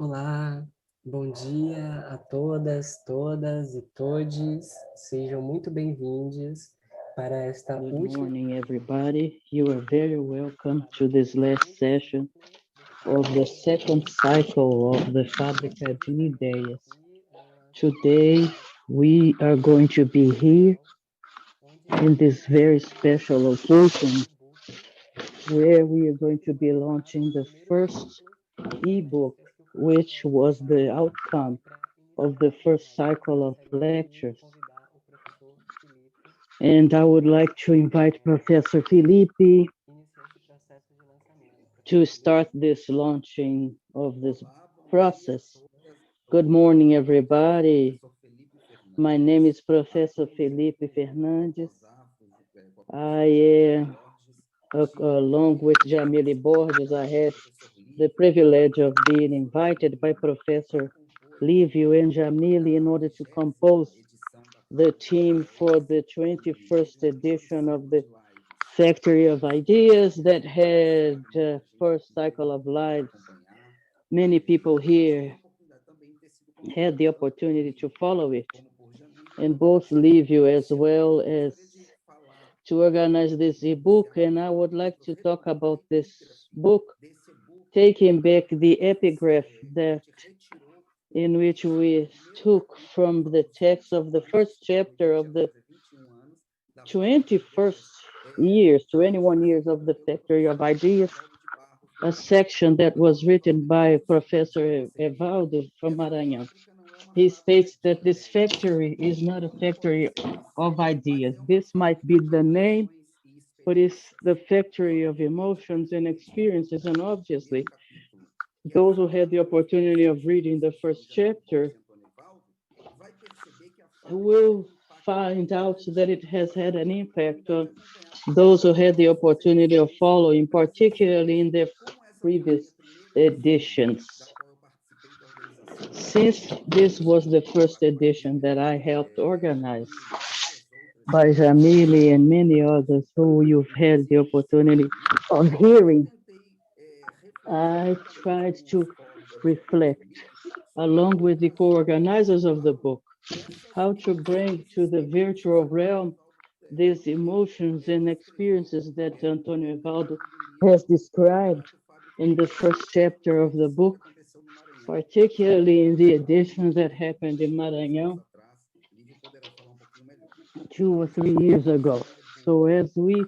Olá, bom dia a todas e todes. Sejam muito bem-vindos para esta Good última. morning, everybody. You are very welcome to this last session of the second cycle of the Fábrica de Ideias. Today, we are going to be here in this very special occasion where we are going to be launching the first ebook, which was the outcome of the first cycle of lectures. And I would like to invite Professor Felipe to start this launching of this process. Good morning, everybody. My name is Professor Felipe Fernandes. Along with Jamile Borges, I had the privilege of being invited by Professor Livio and Jamile in order to compose the team for the 21st edition of the Factory of Ideas that had first cycle of lives. Many people here had the opportunity to follow it, and both Livio as well as to organize this ebook. And I would like to talk about this book, taking back the epigraph that in which we took from the text of the first chapter of the 21 years of the Factory of Ideas, a section that was written by Professor Evaldo from Maranhão. He states that this factory is not a factory of ideas. This might be the name, but it's the factory of emotions and experiences. And obviously, those who had the opportunity of reading the first chapter will find out that it has had an impact on those who had the opportunity of following, particularly in their previous editions. Since this was the first edition that I helped organize by Jamili and many others who you've had the opportunity of hearing, I tried to reflect, along with the co-organizers of the book, how to bring to the virtual realm these emotions and experiences that Antonio Evaldo has described in the first chapter of the book, particularly in the edition that happened in Maranhão 2 or 3 years ago. So as we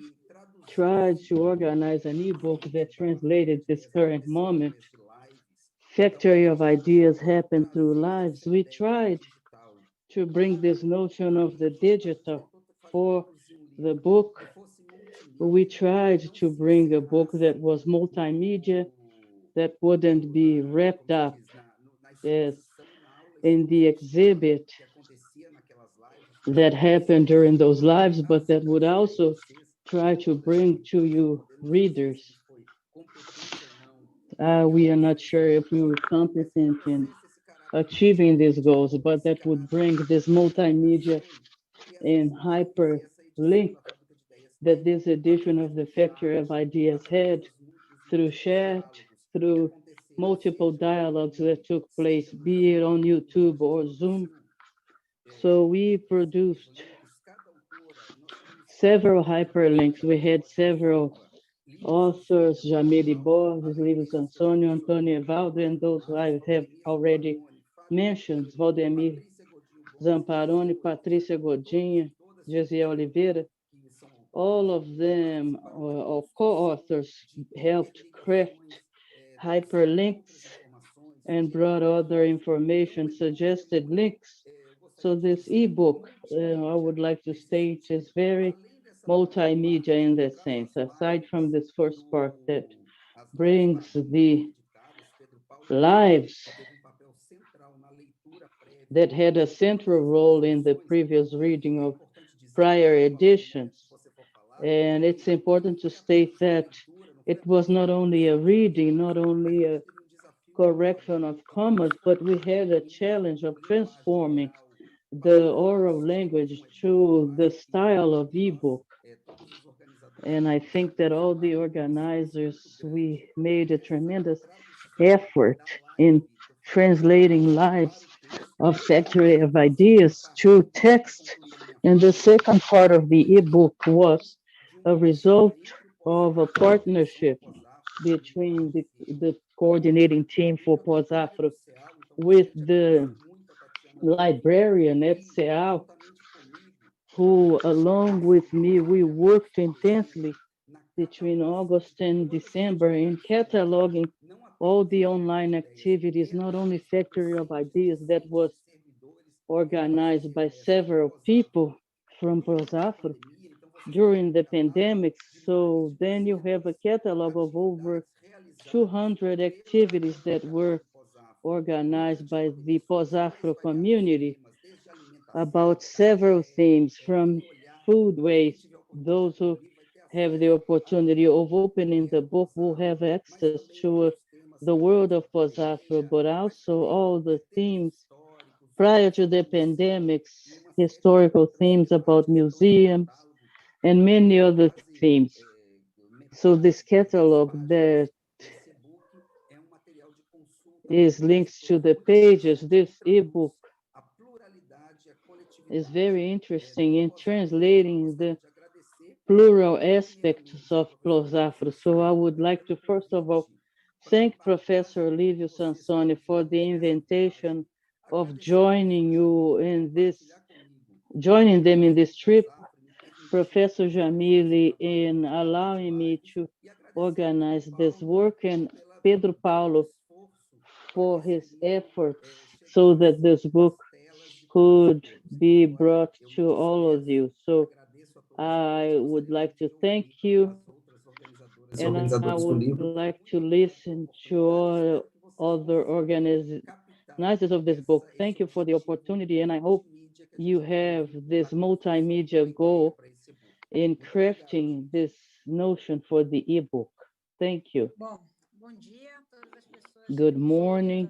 tried to organize an ebook that translated this current moment, Factory of Ideas happened through lives, we tried to bring this notion of the digital for the book. We tried to bring a book that was multimedia, that wouldn't be wrapped up as in the exhibit that happened during those lives, but that would also try to bring to you readers. We are not sure if we were competent in achieving these goals, but that would bring this multimedia and hyperlink that this edition of the Factory of Ideas had through chat, through multiple dialogues that took place, be it on YouTube or Zoom. So we produced several hyperlinks. We had several authors, Jamile Borges, Livio Sansonio, Antonio Evaldo, and those who I have already mentioned, Valdemir Zamparoni, Patrícia Godinha, Josiel Oliveira. All of them, or co-authors, helped craft hyperlinks and brought other information, suggested links. So this ebook, I would like to state, is very multimedia in that sense, aside from this first part that brings the lives that had a central role in the previous reading of prior editions. And it's important to state that it was not only a reading, not only a correction of commas, but we had a challenge of transforming the oral language to the style of ebook. And I think that all the organizers, we made a tremendous effort in translating lives of Factory of Ideas to text. And the second part of the ebook was a result of a partnership between the coordinating team for POSAFRO with the librarian at SEAL, who, along with me, we worked intensely between August and December in cataloging all the online activities, not only Factory of Ideas that was organized by several people from POSAFRO during the pandemic. So then you have a catalog of over 200 activities that were organized by the POSAFRO community about several themes from food waste. Those who have the opportunity of opening the book will have access to the world of POSAFRO, but also all the themes prior to the pandemics, historical themes about museums, and many other themes. So this catalog that is linked to the pages, this ebook is very interesting in translating the plural aspects of POSAFRO. So I would like to first of all thank Professor Livio Sansoni for the invitation of joining them in this trip, Professor Jamili in allowing me to organize this work, and Pedro Paulo for his efforts so that this book could be brought to all of you. So I would like to thank you, and I would like to listen to all other organizers of this book. Thank you for the opportunity, and I hope you have this multimedia goal in crafting this notion for the ebook. Thank you. Good morning,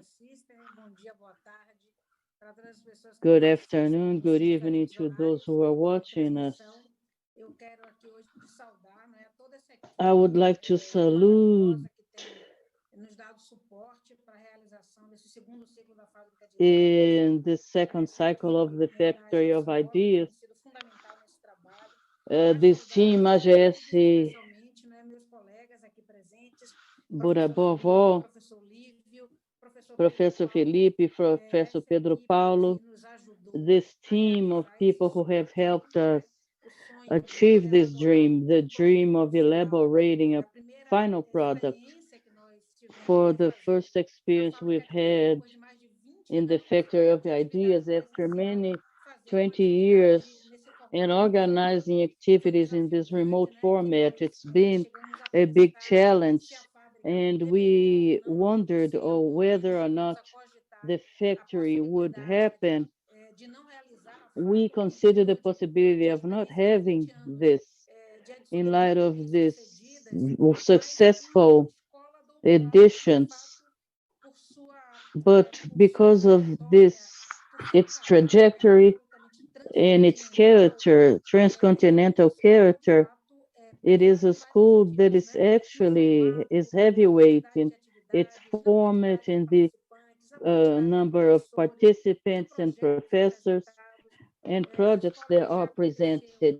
good afternoon, good evening to those who are watching us. I would like to salute in the second cycle of the Factory of Ideas, this team AGS, but above all, Professor Felipe, Professor Pedro Paulo, this team of people who have helped us achieve this dream, the dream of elaborating a final product. For the first experience we've had in the Factory of Ideas after many 20 years and organizing activities in this remote format, it's been a big challenge. And we wondered whether or not the factory would happen. We considered the possibility of not having this in light of this successful editions. But because of this, its trajectory and its character, transcontinental character, it is a school that is heavyweight in its format, in the number of participants and professors and projects that are presented.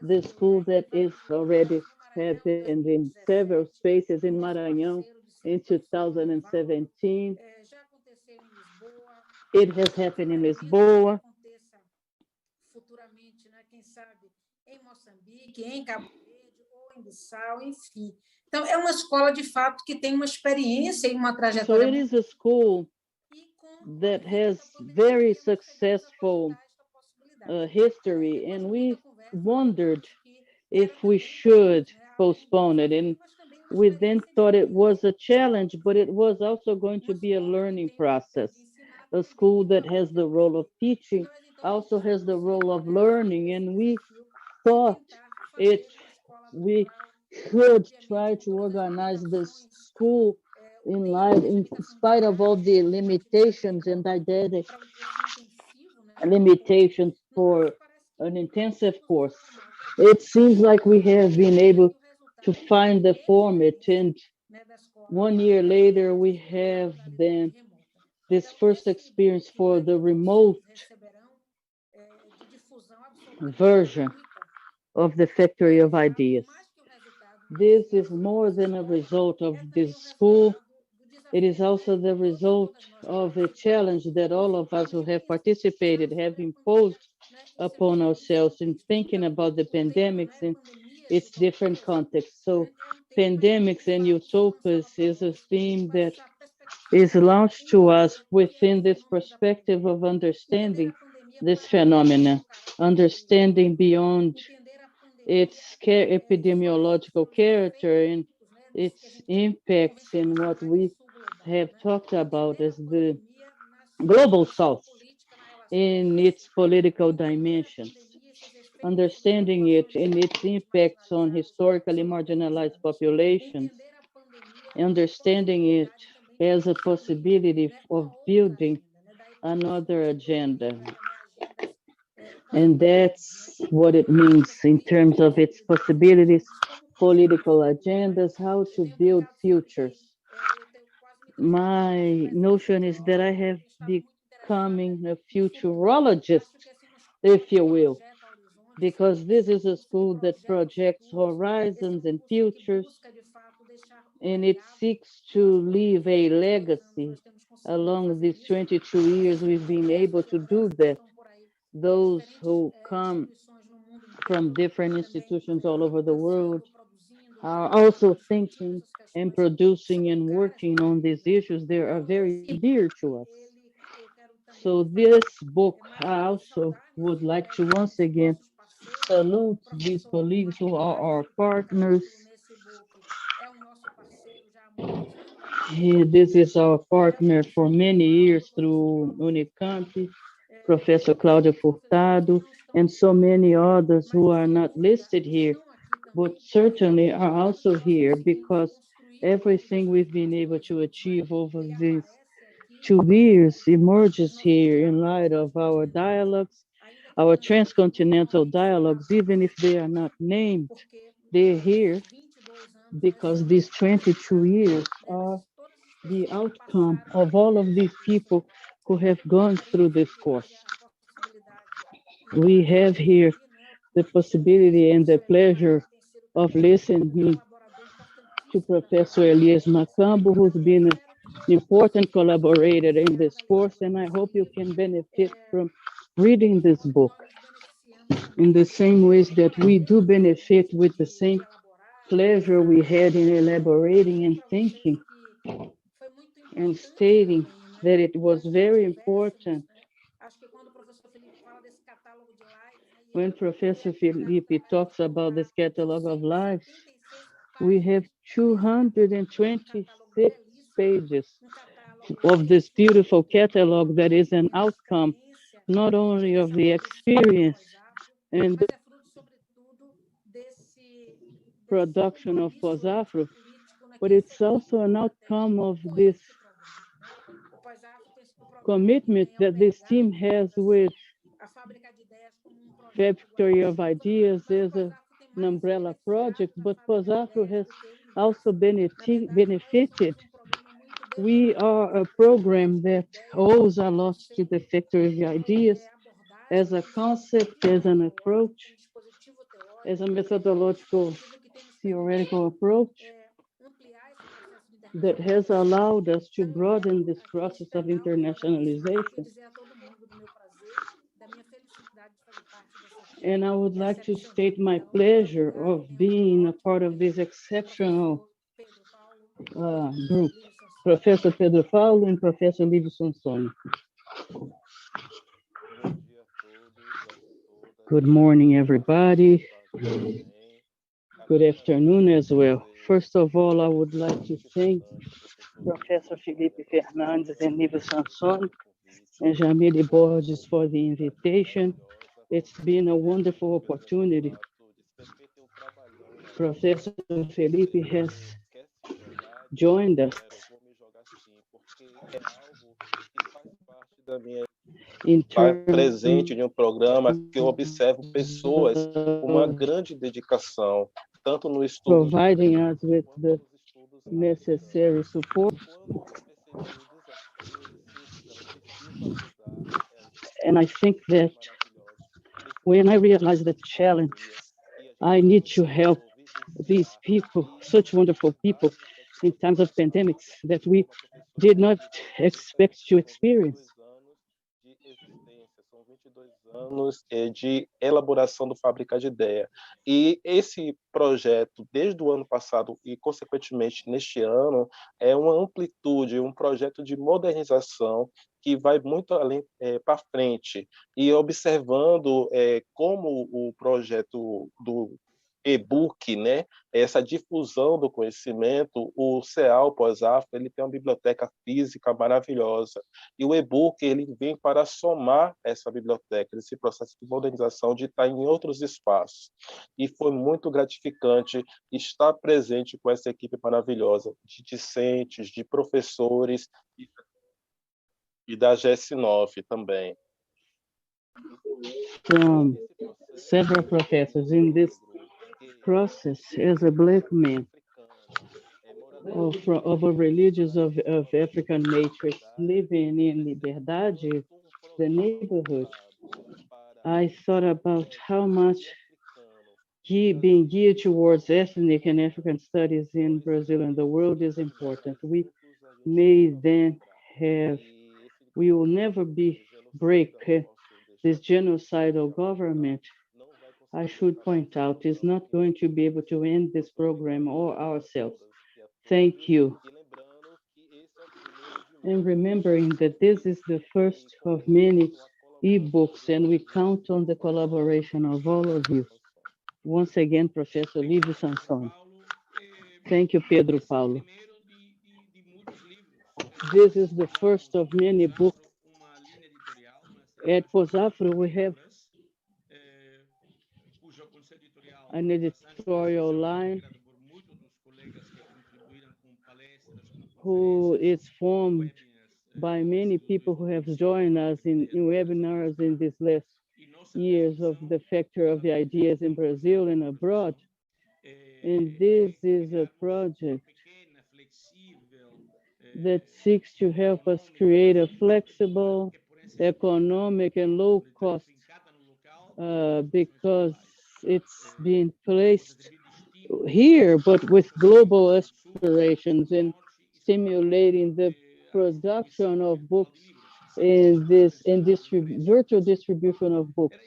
The school that is already happened in several spaces in Maranhão in 2017. It has happened in Lisboa. Então, é uma escola, de fato, que tem uma experiência e uma So trajetória. it is a school that has very successful history, and we wondered if we should postpone it. And we then thought it was a challenge, but it was also going to be a learning process. A school that has the role of teaching also has the role of learning, and we thought we could try to organize this school in spite of all the limitations and didactic limitations for an intensive course. It seems like we have been able to find the format, and 1 year later we have then this first experience for the remote version of the Factory of Ideas. This is more than a result of this school. It is also the result of a challenge that all of us who have participated have imposed upon ourselves in thinking about the pandemics in its different contexts. So pandemics and utopias is a theme that is launched to us within this perspective of understanding this phenomena, understanding beyond its epidemiological character and its impacts in what we have talked about as the global south in its political dimensions, understanding it in its impacts on historically marginalized populations, understanding it as a possibility of building another agenda. And that's what it means in terms of its possibilities, political agendas, how to build futures. My notion is that I have becoming a futurologist, if you will, because this is a school that projects horizons and futures, and it seeks to leave a legacy. Along these 22 years, we've been able to do that. Those who come from different institutions all over the world are also thinking and producing and working on these issues. They are very dear to us. So this book, I also would like to once again salute these colleagues who are our partners. This is our partner for many years through Unicamp, Professor Claudio Furtado, and so many others who are not listed here, but certainly are also here because everything we've been able to achieve over these 2 years emerges here in light of our dialogues, our transcontinental dialogues, even if they are not named, they're here because these 22 years are the outcome of all of these people who have gone through this course. We have here the possibility and the pleasure of listening to Professor ElisioMacamo, who's been an important collaborator in this course, and I hope you can benefit from reading this book in the same ways that we do benefit with the same pleasure we had in elaborating and thinking and stating that it was very important when Professor Felipe talks about this catalog of lives. We have 226 pages of this beautiful catalog that is an outcome not only of the experience and the production of POSAFRO, but it's also an outcome of this commitment that this team has with Factory of Ideas as an umbrella project, but POSAFRO has also benefited. We are a program that owes a lot to the Factory of Ideas as a concept, as an approach, as a methodological theoretical approach that has allowed us to broaden this process of internationalization. And I would like to state my pleasure of being a part of this exceptional group, Professor Pedro Paulo and Professor Livio Sansoni. Good morning, everybody. Good afternoon as well. First of all, I would like to thank Professor Felipe Fernandes and Livio Sansoni and Jamile Borges for the invitation. It's been a wonderful opportunity. Professor Felipe has joined us Estar presente em um programa que eu observo pessoas com uma grande dedicação, tanto no estudo, providing us with the necessary support And I think that when I realized the challenge, I need to help these people, such wonderful people, in times of pandemics that we did not expect to experience. São 22 anos de elaboração do Fábrica de Ideia. E esse projeto, desde o ano passado e, consequentemente, neste ano, é uma amplitude, um projeto de modernização que vai muito além para frente. E observando como o projeto do e-book, né, essa difusão do conhecimento, o CEAL POSAFRO, ele tem uma biblioteca física maravilhosa, e o e-book ele vem para somar essa biblioteca, esse processo de modernização, de estar em outros espaços. E foi muito gratificante estar presente com essa equipe maravilhosa de discentes, de professores e da GS9 também. From several professors in this process, as a black man of a religious of African matrix living in Liberdade, the neighborhood, I thought about how much being geared towards ethnic and African studies in Brazil and the world is important. We will never break this genocidal government. I should point out, is not going to be able to end this program or ourselves. Thank you. And remembering that this is the first of many e-books, and we count on the collaboration of all of you. Once again, Professor Lívio Sansone. Thank you, Pedro Paulo. This is the first of many books. At POSAFRO, we have an editorial line who is formed by many people who have joined us in webinars in these last years of the Factory of the Ideas in Brazil and abroad. And this is a project that seeks to help us create a flexible, economic, and low cost because it's being placed here, but with global aspirations and stimulating the production of books in virtual distribution of books.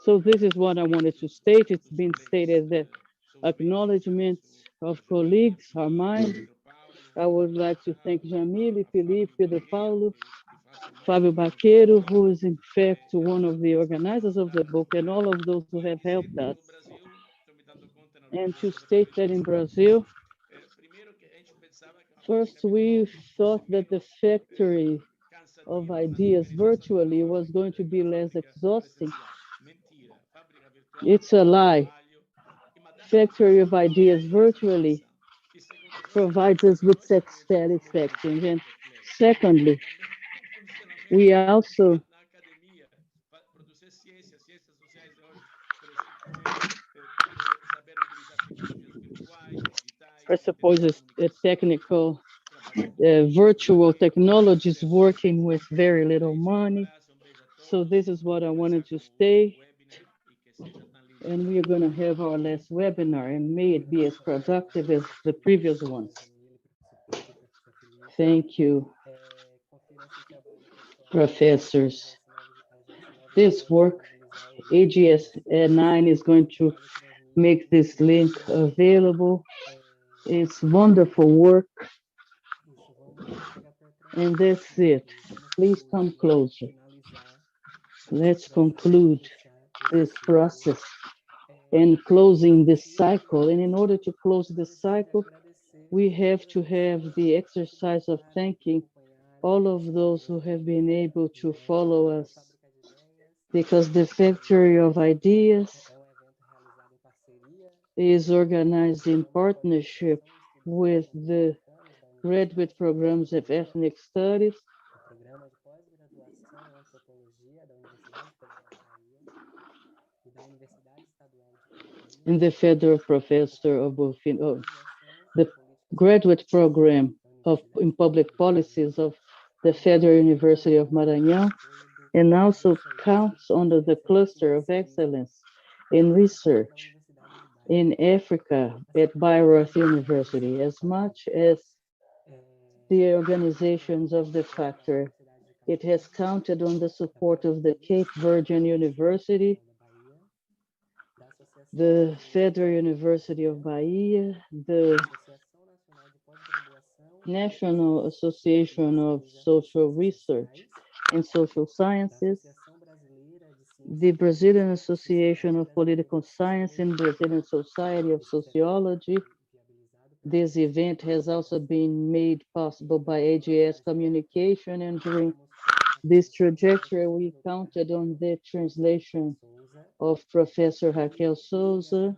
So this is what I wanted to state. It's been stated that acknowledgements of colleagues are mine. I would like to thank Jamile, Felipe, Pedro Paulo, Fábio Baqueiro, who is in fact one of the organizers of the book, and all of those who have helped us. And to state that in Brazil, first we thought that the factory of ideas virtually was going to be less exhausting. It's a lie. Factory of ideas virtually provides us with satisfaction. And secondly, we also presupposes a technical virtual technologies working with very little money. So this is what I wanted to state. And we are going to have our last webinar, and may it be as productive as the previous ones. Thank you, professors. This work, AGS9 is going to make this link available. It's wonderful work. And that's it. Please come closer. Let's conclude this process and closing this cycle. And in order to close this cycle, we have to have the exercise of thanking all of those who have been able to follow us, because the Factory of Ideas is organized in partnership with the graduate programs of ethnic studies, and the Federal Professor of the graduate program in public policies of the Federal University of Maranhão, and also counts under the cluster of excellence in research in Africa at Bayreuth University, as much as the organizations of the factor. It has counted on the support of the Cape Virgin University, the Federal University of Bahia, the National Association of Social Research and Social Sciences, the Brazilian Association of Political Science and Brazilian Society of Sociology. This event has also been made possible by AGS Communication, and during this trajectory, we counted on the translation of Professor Raquel Souza.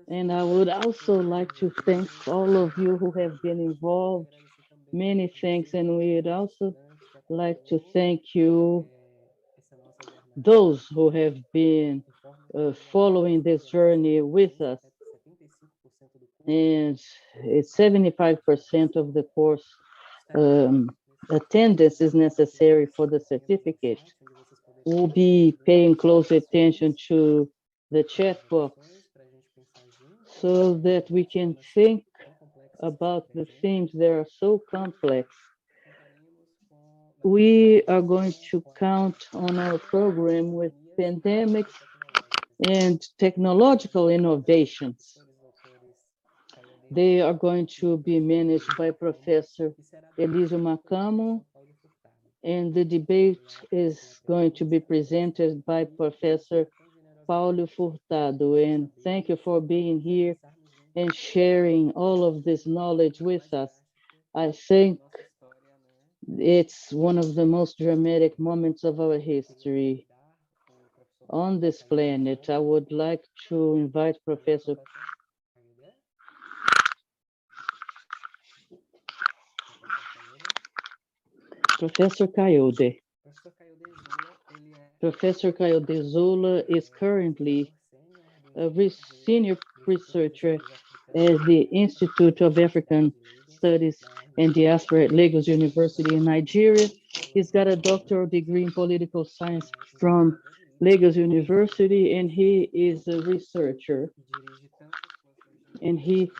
And I would also like to thank all of you who have been involved. Many thanks, and we would also like to thank you, those who have been following this journey with us. And it's 75% of the course attendance is necessary for the certificate. We'll be paying close attention to the chat box so that we can think about the themes that are so complex. We are going to count on our program with pandemics and technological innovations. They are going to be managed by Professor ElisioMacamo, and the debate is going to be presented by Professor Claudio Furtado. And thank you for being here and sharing all of this knowledge with us. I think it's one of the most dramatic moments of our history on this planet. I would like to invite Professor Kayode. Professor KayodeEesuola is currently a senior researcher at the Institute of African Studies and Diaspora at Lagos University in Nigeria. He's got a doctoral degree in political science from Lagos University, and he is a researcher. And he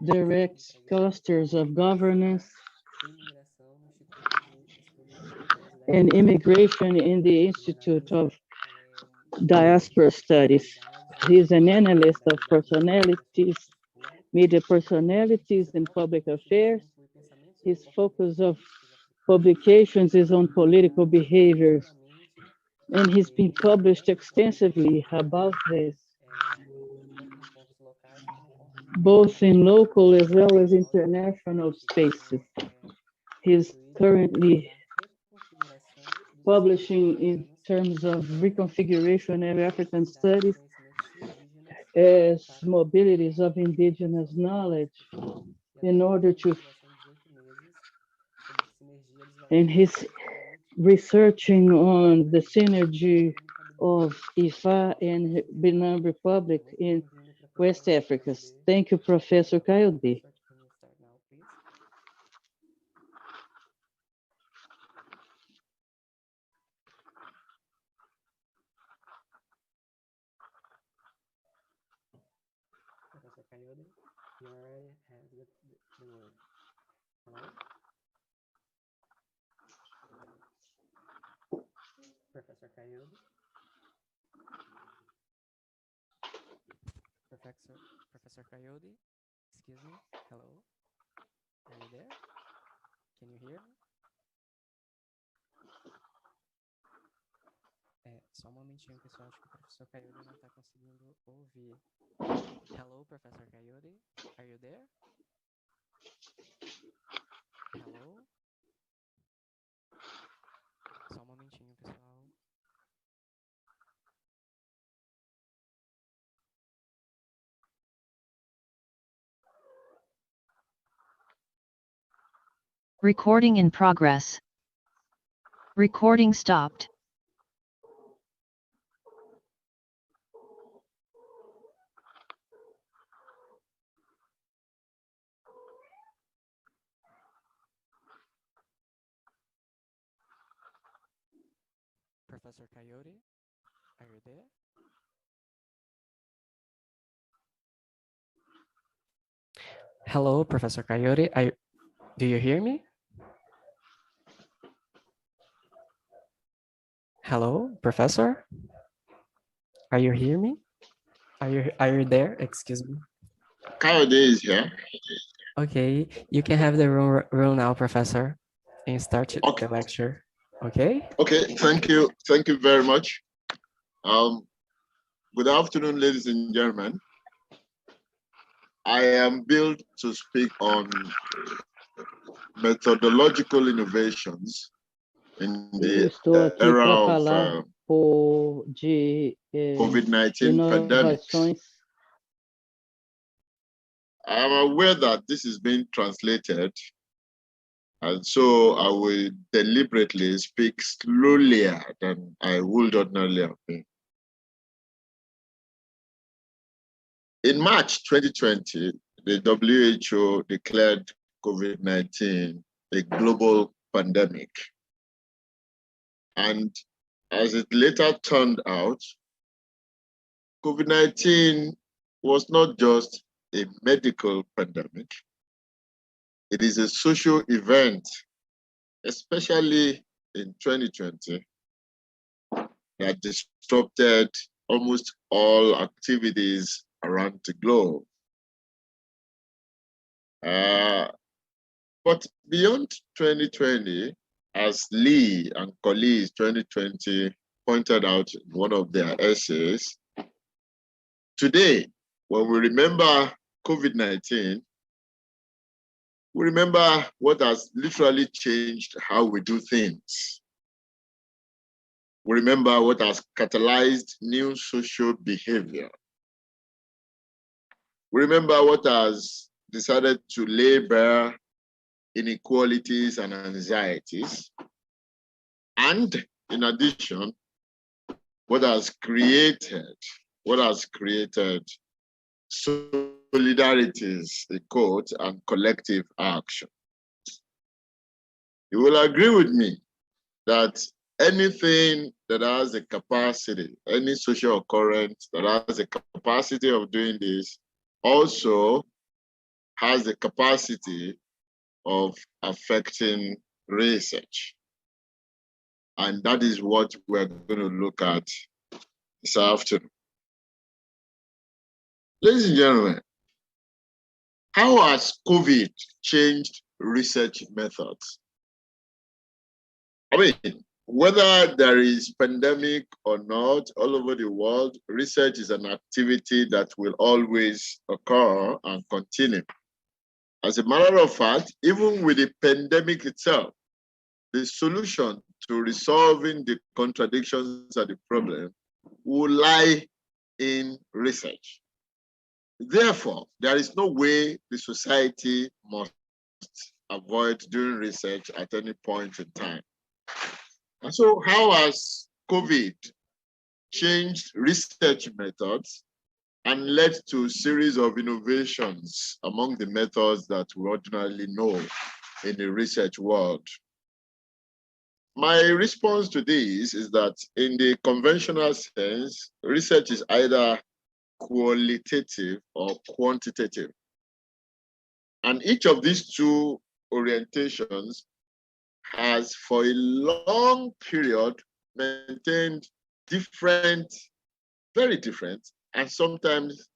directs clusters of governance and immigration in the Institute of Diaspora Studies. He's an analyst of personalities, media personalities, and public affairs. His focus of publications is on political behaviors, and he's been published extensively about this, both in local as well as international spaces. He's currently publishing in terms of reconfiguration of African studies as mobilities of indigenous knowledge in order to, and he's researching on the synergy of IFA and Benin Republic in West Africa. Thank you, Professor Kayode. Professor Kayode, you already have the word. Hello? Professor Kayode? Professor Kayode, excuse me, hello? Are you there? Can you hear me? Só um momentinho, pessoal, acho que o professor Kayode não está conseguindo ouvir. Hello, Professor Kayode, are you there? Hello? Só um momentinho, pessoal. Recording in progress. Recording stopped. Professor Kayode, are you there? Hello, Professor Kayode. Do you hear me? Hello, Professor? Are you hear me? Are you there? Excuse me. Kayode is here. Okay, you can have the room now, Professor, and start Okay. the lecture. Okay? Okay, thank you. Thank you very much. Good afternoon, ladies and gentlemen. I am billed to speak on methodological innovations in Eu the estou aqui era para of falar de COVID-19 pandemic. inovações. I'm aware that this is being translated, and so I will deliberately speak slowlier than I would ordinarily have been. In March 2020, the WHO declared COVID-19 a global pandemic. And as it later turned out, COVID-19 was not just a medical pandemic. It is a social event, especially in 2020, that disrupted almost all activities around the globe. But beyond 2020, as Lee and colleagues 2020 pointed out in one of their essays, today, when we remember COVID-19, we remember what has literally changed how we do things. We remember what has catalyzed new social behavior. We remember what has decided to lay bare inequalities and anxieties. And in addition, what has created solidarities, a quote, and collective action. You will agree with me that anything that has a capacity, any social occurrence that has a capacity of doing this also has the capacity of affecting research. And that is what we're going to look at this afternoon. Ladies and gentlemen, how has COVID changed research methods? I mean, whether there is pandemic or not, all over the world, research is an activity that will always occur and continue. As a matter of fact, even with the pandemic itself, the solution to resolving the contradictions and the problem will lie in research. Therefore, there is no way the society must avoid doing research at any point in time. And so how has COVID changed research methods and led to a series of innovations among the methods that we ordinarily know in the research world? My response to this is that in the conventional sense, research is either qualitative or quantitative. And each of these two orientations has for a long period maintained different, very different, and sometimes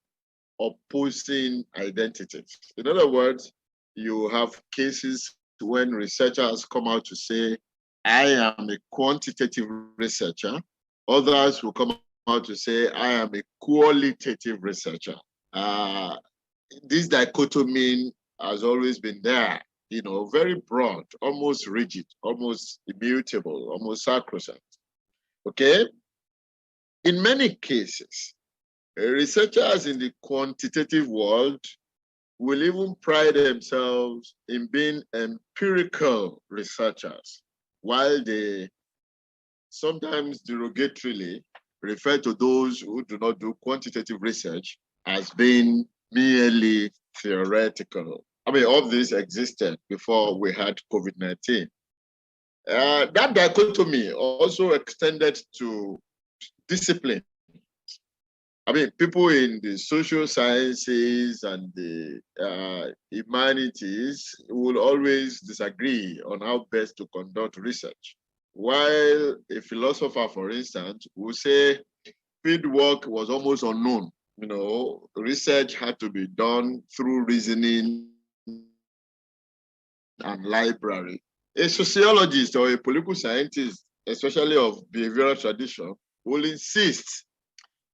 opposing identities. In other words, you have cases when researchers come out to say, I am a quantitative researcher. Others will come out to say, I am a qualitative researcher. This dichotomy has always been there, you know, very broad, almost rigid, almost immutable, almost sacrosanct. Okay? In many cases, researchers in the quantitative world will even pride themselves in being empirical researchers, while they sometimes derogatorily refer to those who do not do quantitative research as being merely theoretical. I mean, all this existed before we had COVID-19. That dichotomy also extended to discipline. I mean, people in the social sciences and the humanities will always disagree on how best to conduct research. While a philosopher, for instance, will say field work was almost unknown. You know, research had to be done through reasoning and library. A sociologist or a political scientist, especially of behavioral tradition, will insist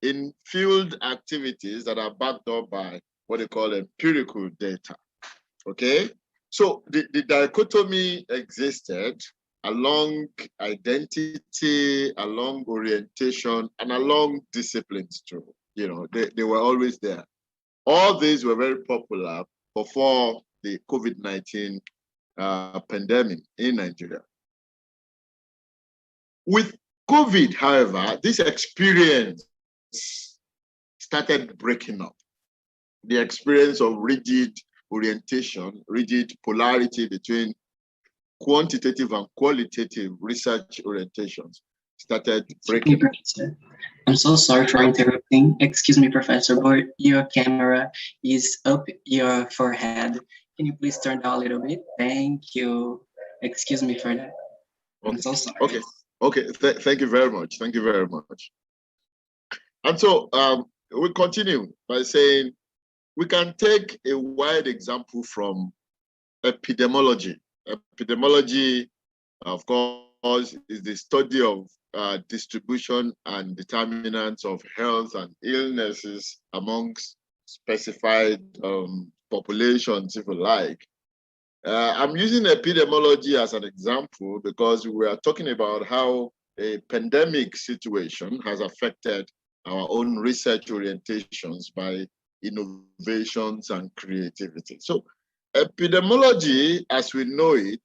in field activities that are backed up by what they call empirical data. Okay? So the dichotomy existed along identity, along orientation, and along disciplines too. You know, they were always there. All these were very popular before the COVID-19 pandemic in Nigeria. With COVID, however, this experience started breaking up. The experience of rigid orientation, rigid polarity between quantitative and qualitative research orientations started breaking up. I'm so sorry for interrupting. Excuse me, Professor, but your camera is up your forehead. Can you please turn down a little bit? Thank you. Excuse me for that. Okay. I'm so sorry. Okay. Thank you very much. Thank you very much. And so we continue by saying we can take a wide example from epidemiology. Epidemiology, of course, is the study of distribution and determinants of health and illnesses amongst specified populations, if you like. I'm using epidemiology as an example because we are talking about how a pandemic situation has affected our own research orientations by innovations and creativity. So epidemiology, as we know it,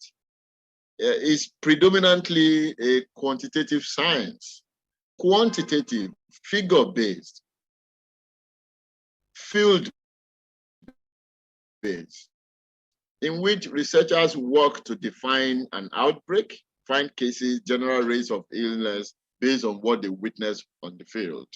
is predominantly a quantitative science, quantitative, figure-based, field-based, in which researchers work to define an outbreak, find cases, general rates of illness based on what they witness on the field.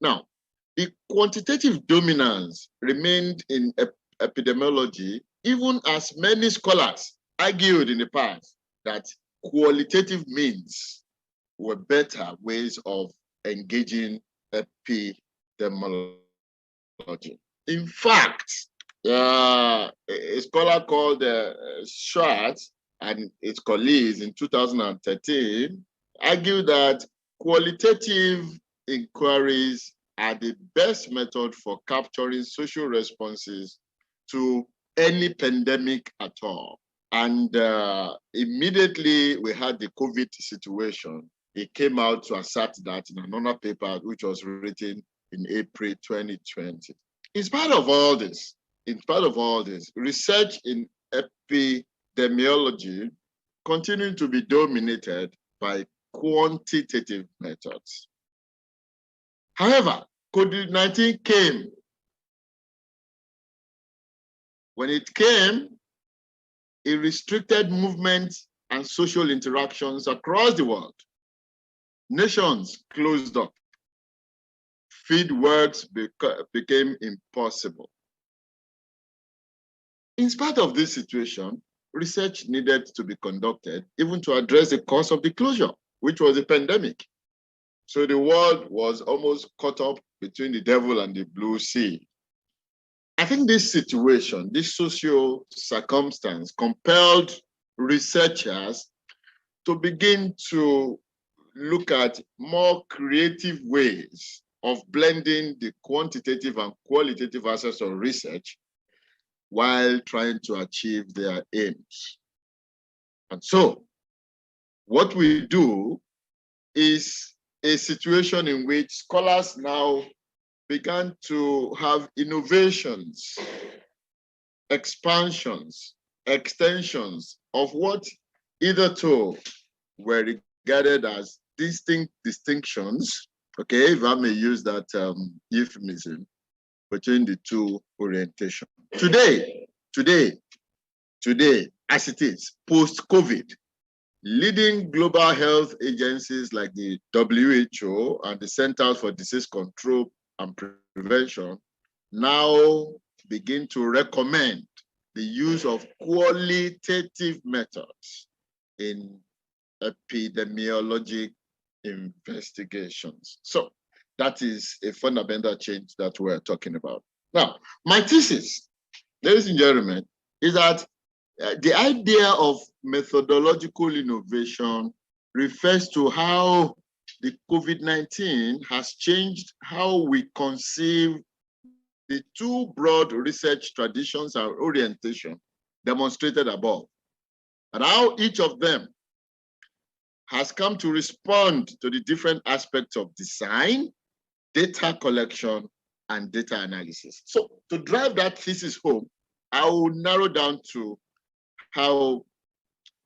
Now, the quantitative dominance remained in epidemiology, even as many scholars argued in the past that qualitative means were better ways of engaging epidemiology. In fact, a scholar called Schwartz and his colleagues in 2013 argued that qualitative inquiries are the best method for capturing social responses to any pandemic at all. And immediately we had the COVID situation. It came out to assert that in another paper, which was written in April 2020. In spite of all this, research in epidemiology continued to be dominated by quantitative methods. However, COVID-19 came. When it came, it restricted movements and social interactions across the world. Nations closed up. Field works became impossible. In spite of this situation, research needed to be conducted even to address the cause of the closure, which was a pandemic. So the world was almost caught up between the devil and the blue sea. I think this situation, this social circumstance, compelled researchers to begin to look at more creative ways of blending the quantitative and qualitative aspects of research while trying to achieve their aims. And so what we do is a situation in which scholars now began to have innovations, expansions, extensions of what hitherto were regarded as distinct distinctions, okay, if I may use that euphemism, between the two orientations. Today, as it is, post-COVID, leading global health agencies like the WHO and the Centers for Disease Control and Prevention now begin to recommend the use of qualitative methods in epidemiologic investigations. So that is a fundamental change that we're talking about. Now, my thesis, ladies and gentlemen, is that the idea of methodological innovation refers to how the COVID-19 has changed how we conceive the two broad research traditions and orientation demonstrated above, and how each of them has come to respond to the different aspects of design, data collection, and data analysis. So to drive that thesis home, I will narrow down to how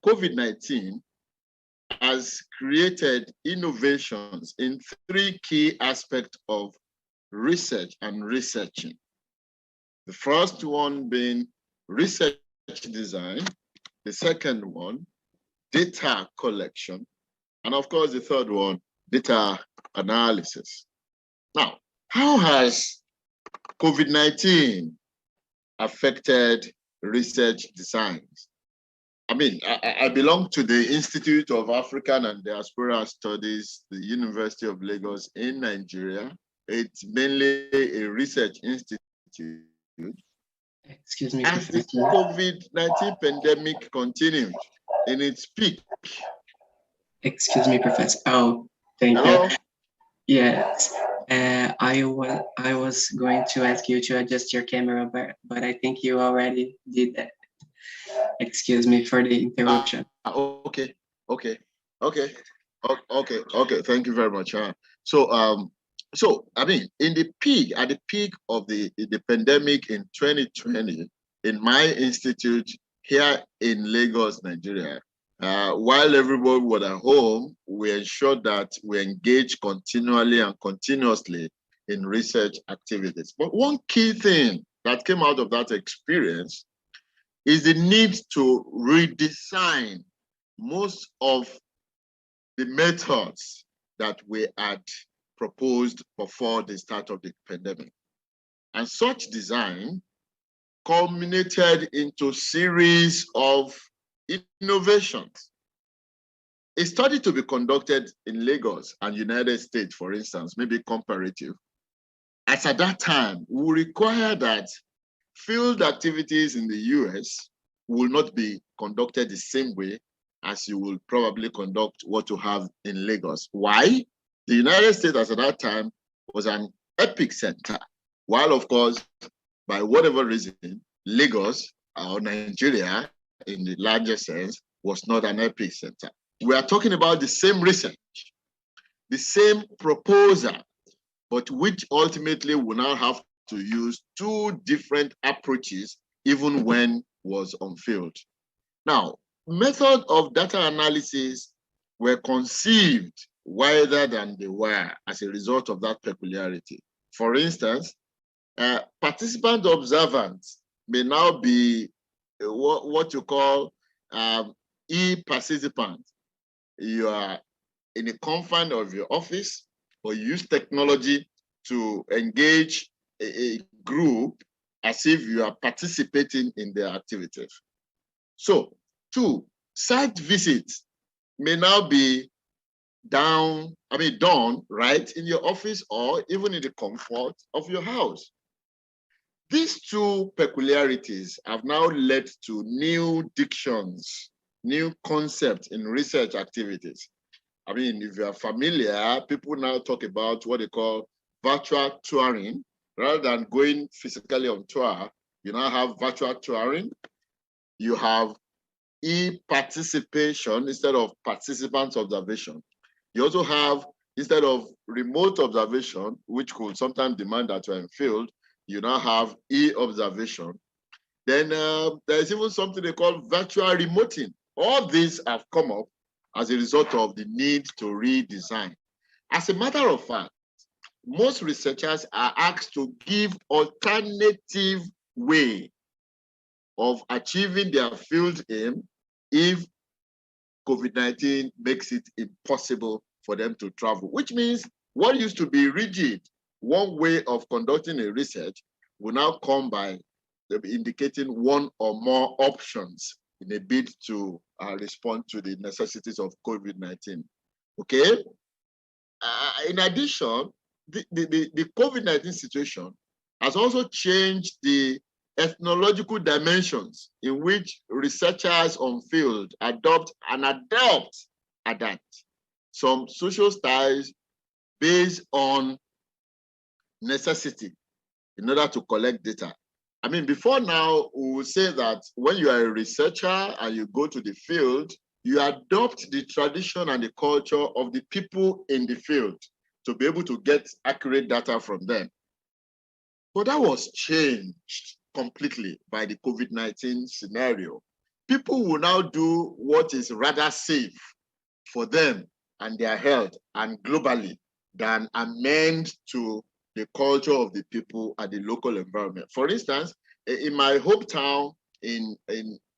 COVID-19 has created innovations in three key aspects of research and researching. The first one being research design, the second one, data collection, and of course, the third one, data analysis. Now, how has COVID-19 affected research designs? I mean, I belong to the Institute of African and Diaspora Studies, the University of Lagos in Nigeria. It's mainly a research institute. Excuse me, As the Professor. COVID-19 pandemic continued in its peak. Excuse me, Professor. Oh, thank Hello? you. Yes, I was going to ask you to adjust your camera, but I think you already did that. Excuse me for the interruption. Okay. Thank you very much. So I mean, at the peak of the pandemic in 2020, in my institute here in Lagos, Nigeria, while everybody was at home, we ensured that we engage continually and continuously in research activities. But one key thing that came out of that experience is the need to redesign most of the methods that we had proposed before the start of the pandemic. And such design culminated into a series of innovations. A study to be conducted in Lagos and United States, for instance, maybe comparative, as at that time, will require that field activities in the US will not be conducted the same way as you will probably conduct what you have in Lagos. Why? The United States, as at that time, was an epic center, while of course, by whatever reason, Lagos or Nigeria, in the larger sense, was not an epic center. We are talking about the same research, the same proposal, but which ultimately will now have to use two different approaches, even when was on field. Now, method of data analysis were conceived wider than they were as a result of that peculiarity. For instance, participant observance may now be what you call e-participant. You are in a confine of your office, or you use technology to engage a group as if you are participating in their activities. So, two, site visits may now be done right in your office or even in the comfort of your house. These two peculiarities have now led to new dictions, new concepts in research activities. I mean, if you are familiar, people now talk about what they call virtual touring. Rather than going physically on tour, you now have virtual touring. You have e-participation instead of participant observation. You also have, instead of remote observation, which could sometimes demand that you're in field, you now have e-observation. Then there's even something they call virtual remoting. All these have come up as a result of the need to redesign. As a matter of fact, most researchers are asked to give alternative way of achieving their field aim if COVID-19 makes it impossible for them to travel, which means what used to be rigid, one way of conducting a research will now come by indicating one or more options in a bid to respond to the necessities of COVID-19. Okay? In addition, the COVID-19 situation has also changed the ethnological dimensions in which researchers on field adapt some social styles based on necessity in order to collect data. I mean, before now, we would say that when you are a researcher and you go to the field, you adopt the tradition and the culture of the people in the field to be able to get accurate data from them. But that was changed completely by the COVID-19 scenario. People will now do what is rather safe for them and their health and globally than amend to the culture of the people and the local environment. For instance, in my hometown in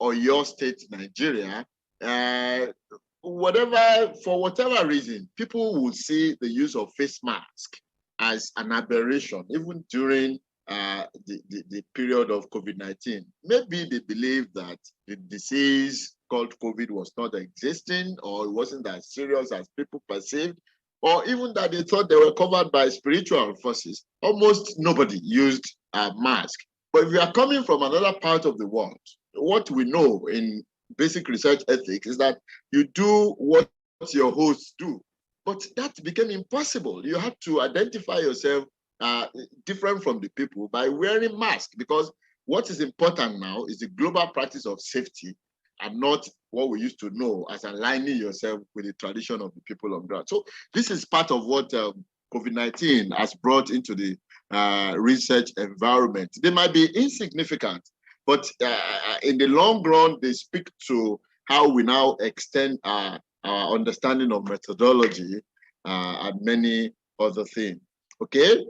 Oyo State, Nigeria, for whatever reason, people would see the use of face mask as an aberration, even during the period of COVID-19. Maybe they believe that the disease called COVID was not existing, or it wasn't as serious as people perceived, or even that they thought they were covered by spiritual forces. Almost nobody used a mask. But if you are coming from another part of the world, what we know in basic research ethics is that you do what your hosts do. But that became impossible. You had to identify yourself different from the people by wearing masks, because what is important now is the global practice of safety and not what we used to know as aligning yourself with the tradition of the people on ground. So this is part of what COVID-19 has brought into the research environment. They might be insignificant, but in the long run, they speak to how we now extend our understanding of methodology and many other things. Okay,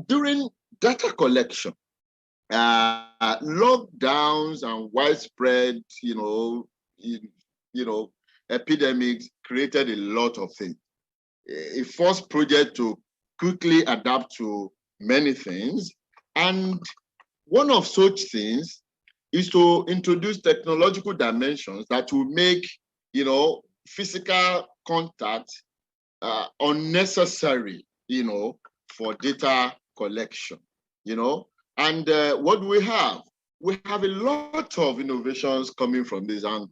during data collection, lockdowns and widespread, epidemics created a lot of things. It forced projects to quickly adapt to many things, and one of such things is to introduce technological dimensions that will make, physical contact unnecessary, for data collection, And what do we have? We have a lot of innovations coming from this angle.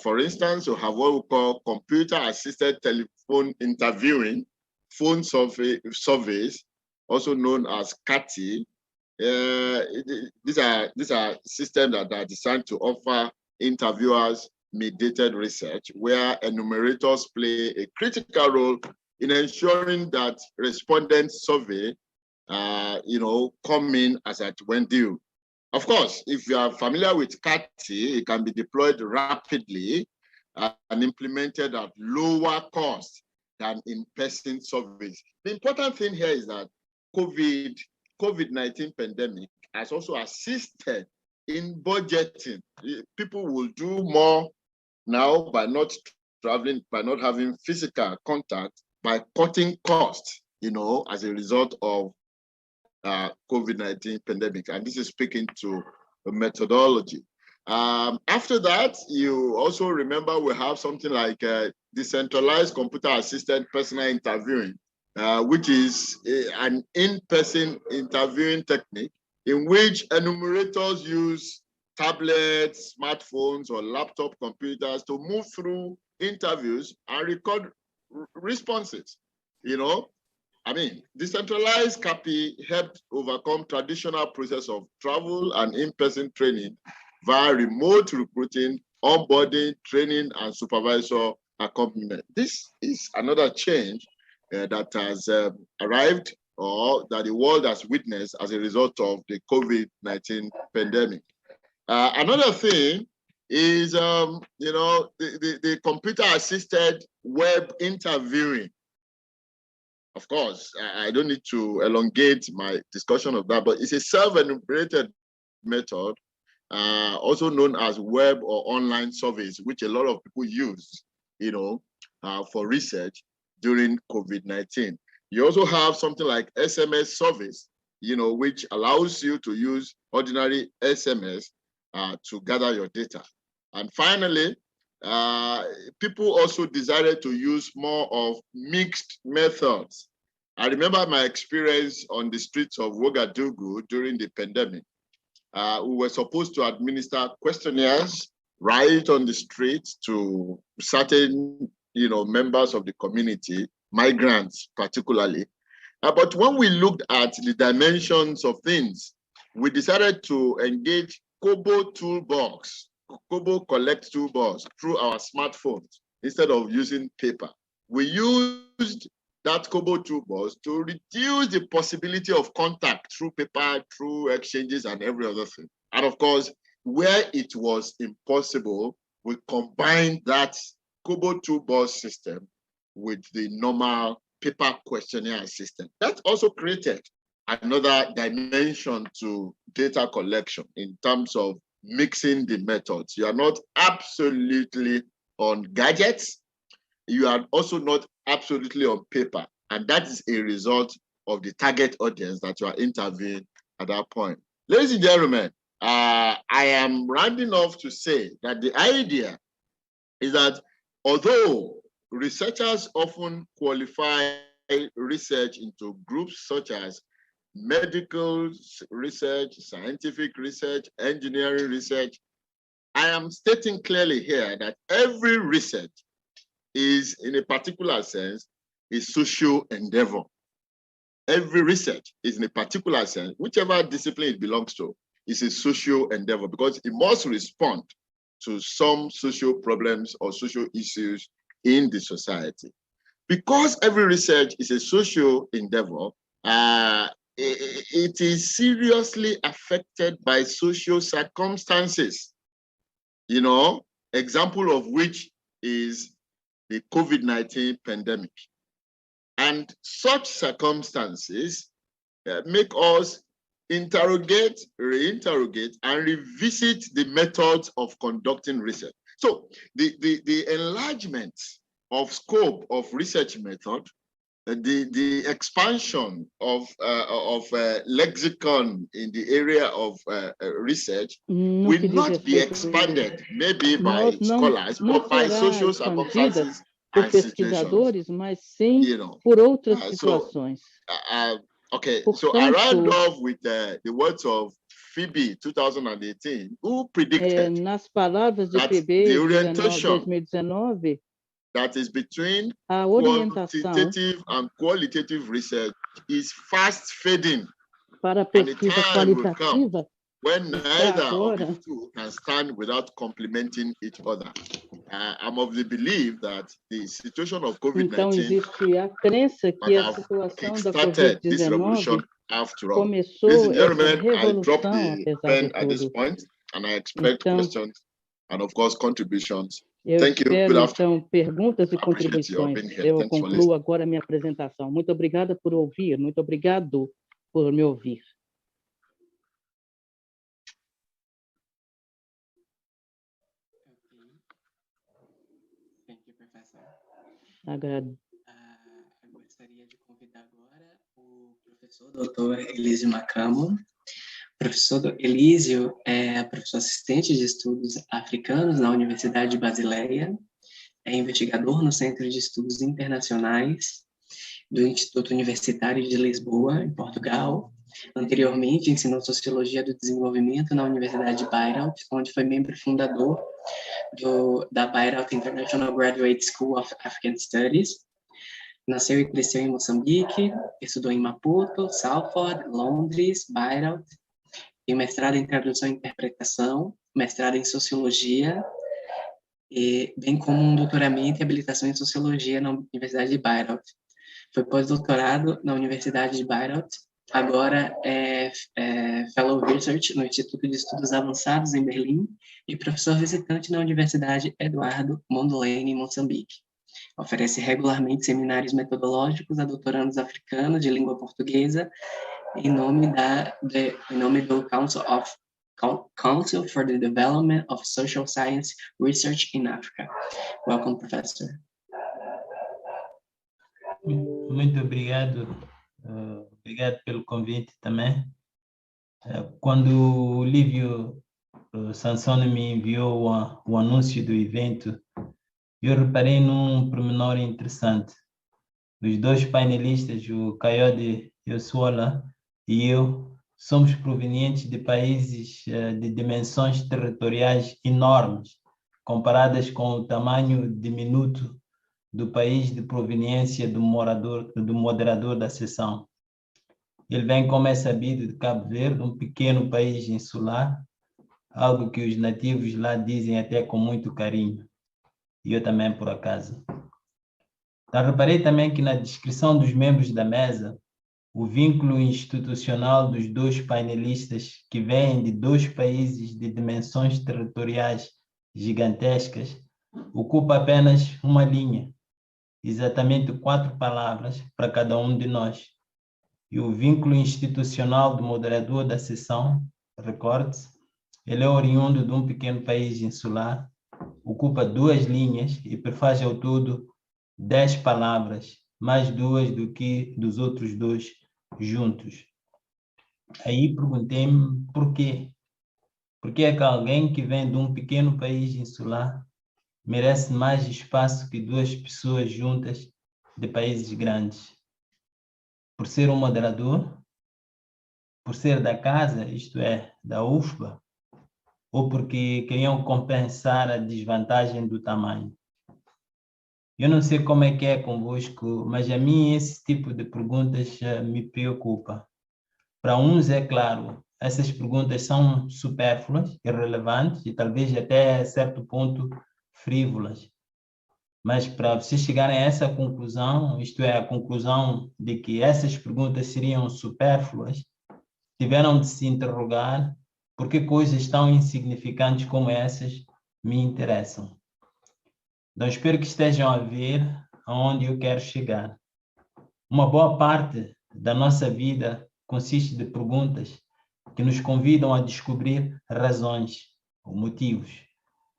For instance, we have what we call computer-assisted telephone interviewing, phone surveys, also known as CATI. These are systems that are designed to offer interviewers mediated research, where enumerators play a critical role in ensuring that respondent survey come in as at when due. Of course, if you are familiar with CATI, it can be deployed rapidly and implemented at lower cost than in-person surveys. The important thing here is that COVID-19 pandemic has also assisted in budgeting. People will do more now by not traveling, by not having physical contact, by cutting costs, as a result of COVID-19 pandemic. And this is speaking to the methodology. After that, you also remember we have something like decentralized computer-assisted personal interviewing, which is an in-person interviewing technique in which enumerators use tablets, smartphones, or laptop computers to move through interviews and record responses. Decentralized CAPI helped overcome traditional process of travel and in-person training via remote recruiting, onboarding, training, and supervisor accompaniment. This is another change that has arrived, or that the world has witnessed as a result of the COVID-19 pandemic. Another thing is, the computer-assisted web interviewing. Of course, I don't need to elongate my discussion of that, but it's a self-enumerated method also known as web or online surveys, which a lot of people use, for research during COVID-19. You also have something like SMS surveys, which allows you to use ordinary SMS to gather your data. And finally, people also decided to use more of mixed methods. I remember my experience on the streets of Ouagadougou during the pandemic. We were supposed to administer questionnaires right on the streets to certain, members of the community, migrants particularly. But when we looked at the dimensions of things, we decided to engage Kobo Collect Toolbox through our smartphones instead of using paper. We used that Kobo Toolbox to reduce the possibility of contact through paper, through exchanges and every other thing. And of course, where it was impossible, we combined that Kobo Toolbox system with the normal paper questionnaire system. That also created another dimension to data collection in terms of mixing the methods. You are not absolutely on gadgets. You are also not absolutely on paper. And that is a result of the target audience that you are interviewing at that point. Ladies and gentlemen, I am rounding off to say that the idea is that although researchers often qualify research into groups such as medical research, scientific research, engineering research, I am stating clearly here that every research is, in a particular sense, a social endeavor. Every research is, in a particular sense, whichever discipline it belongs to, is a social endeavor because it must respond to some social problems or social issues in the society. Because every research is a social endeavor, it is seriously affected by social circumstances. Example of which is the COVID-19 pandemic. And such circumstances make us interrogate, reinterrogate, and revisit the methods of conducting research. So the enlargement of scope of research method, the expansion of lexicon in the area of research will not be expanded maybe by scholars, but by social circumstances por pesquisadores, mas sim por outras situações. Okay, so I round off with the words of Phoebe 2018, who predicted nas palavras de that Phoebe, the orientation 2019, that is between a orientação quantitative and qualitative research is fast fading. Para a pesquisa qualitativa, when neither of the two can stand without complementing each other. I'm of the belief that the situation of COVID-19 então existe a crença que a situação da COVID-19 começou essa revolução, apesar de at this tudo. point, and I expect questions and of course contributions. Eu Thank espero, you. então, perguntas e contribuições. Eu concluo agora a minha apresentação. Muito obrigada por ouvir, muito obrigado por me ouvir. Eu gostaria de convidar agora o professor Dr. ElisioMacamo. O professor Elísio é professor assistente de estudos africanos na Universidade de Basileia, é investigador no Centro de Estudos Internacionais do Instituto Universitário de Lisboa, em Portugal. Anteriormente, ensinou Sociologia do Desenvolvimento na Universidade de Bayreuth, onde foi membro fundador da Bayreuth International Graduate School of African Studies. Nasceu e cresceu em Moçambique, estudou em Maputo, Salford, Londres, Bayreuth. Tem mestrado em Tradução e Interpretação, mestrado em Sociologia, bem como um doutoramento e habilitação em Sociologia na Universidade de Bayreuth. Foi pós-doutorado na Universidade de Bayreuth, agora é Fellow Research no Instituto de Estudos Avançados em Berlim e professor visitante na Universidade Eduardo Mondlane, em Moçambique. Oferece regularmente seminários metodológicos a doutorandos africanos de língua portuguesa em nome do Council for the Development of Social Science Research in Africa. Welcome, Professor. Muito obrigado. Obrigado pelo convite também. Quando o Lívio Sansone me enviou o anúncio do evento, eu reparei num pormenor interessante. Os dois painelistas, o KayodeEesuola e eu, somos provenientes de países de dimensões territoriais enormes, comparadas com o tamanho diminuto do país de proveniência do moderador da sessão. Ele vem, como é sabido, de Cabo Verde, um pequeno país insular, algo que os nativos lá dizem até com muito carinho, e eu também por acaso. Então, reparei também que na descrição dos membros da mesa, o vínculo institucional dos dois painelistas que vêm de dois países de dimensões territoriais gigantescas ocupa apenas uma linha, exatamente 4 palavras para cada um de nós. E o vínculo institucional do moderador da sessão, recorde-se, ele é oriundo de um pequeno país insular, ocupa 2 linhas e prefaz ao todo 10 palavras, mais 2 do que dos outros 2 juntos. Aí perguntei-me por quê? Por que é que alguém que vem de um pequeno país insular merece mais espaço que 2 pessoas juntas de países grandes? Por ser um moderador? Por ser da casa, isto é, da UFBA? Ou porque queriam compensar a desvantagem do tamanho? Eu não sei como é que é convosco, mas a mim esse tipo de perguntas me preocupa. Para uns, é claro, essas perguntas são supérfluas, irrelevantes e talvez até a certo ponto frívolas. Mas para vocês chegarem a essa conclusão, isto é, a conclusão de que essas perguntas seriam supérfluas, tiveram de se interrogar por que coisas tão insignificantes como essas me interessam. Então, espero que estejam a ver aonde eu quero chegar. Uma boa parte da nossa vida consiste de perguntas que nos convidam a descobrir razões ou motivos.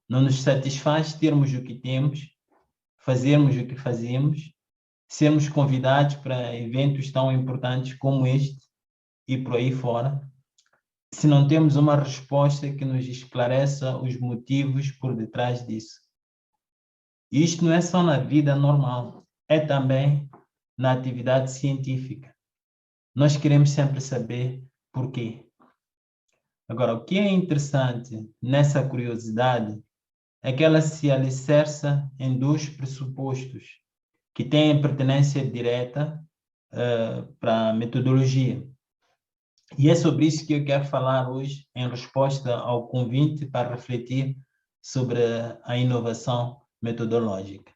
Não nos satisfaz termos o que temos, fazermos o que fazemos, sermos convidados para eventos tão importantes como este e por aí fora, se não temos uma resposta que nos esclareça os motivos por detrás disso. E isto não é só na vida normal, é também na atividade científica. Nós queremos sempre saber por quê. Agora, o que é interessante nessa curiosidade é que ela se alicerça em 2 pressupostos que têm pertinência direta para a metodologia. E é sobre isso que eu quero falar hoje, em resposta ao convite para refletir sobre a inovação metodológica.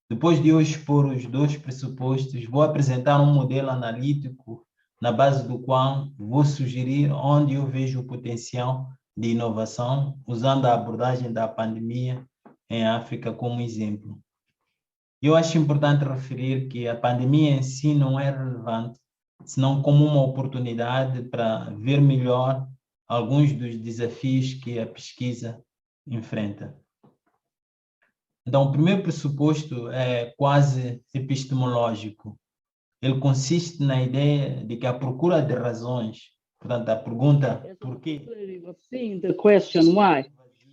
Depois de eu expor os 2 pressupostos, vou apresentar um modelo analítico na base do qual vou sugerir onde eu vejo o potencial de inovação, usando a abordagem da pandemia em África como exemplo. Eu acho importante referir que a pandemia em si não é relevante, senão como uma oportunidade para ver melhor alguns dos desafios que a pesquisa enfrenta. Então, o primeiro pressuposto é quase epistemológico. Ele consiste na ideia de que a procura de razões, portanto, a pergunta por quê? Seeing the question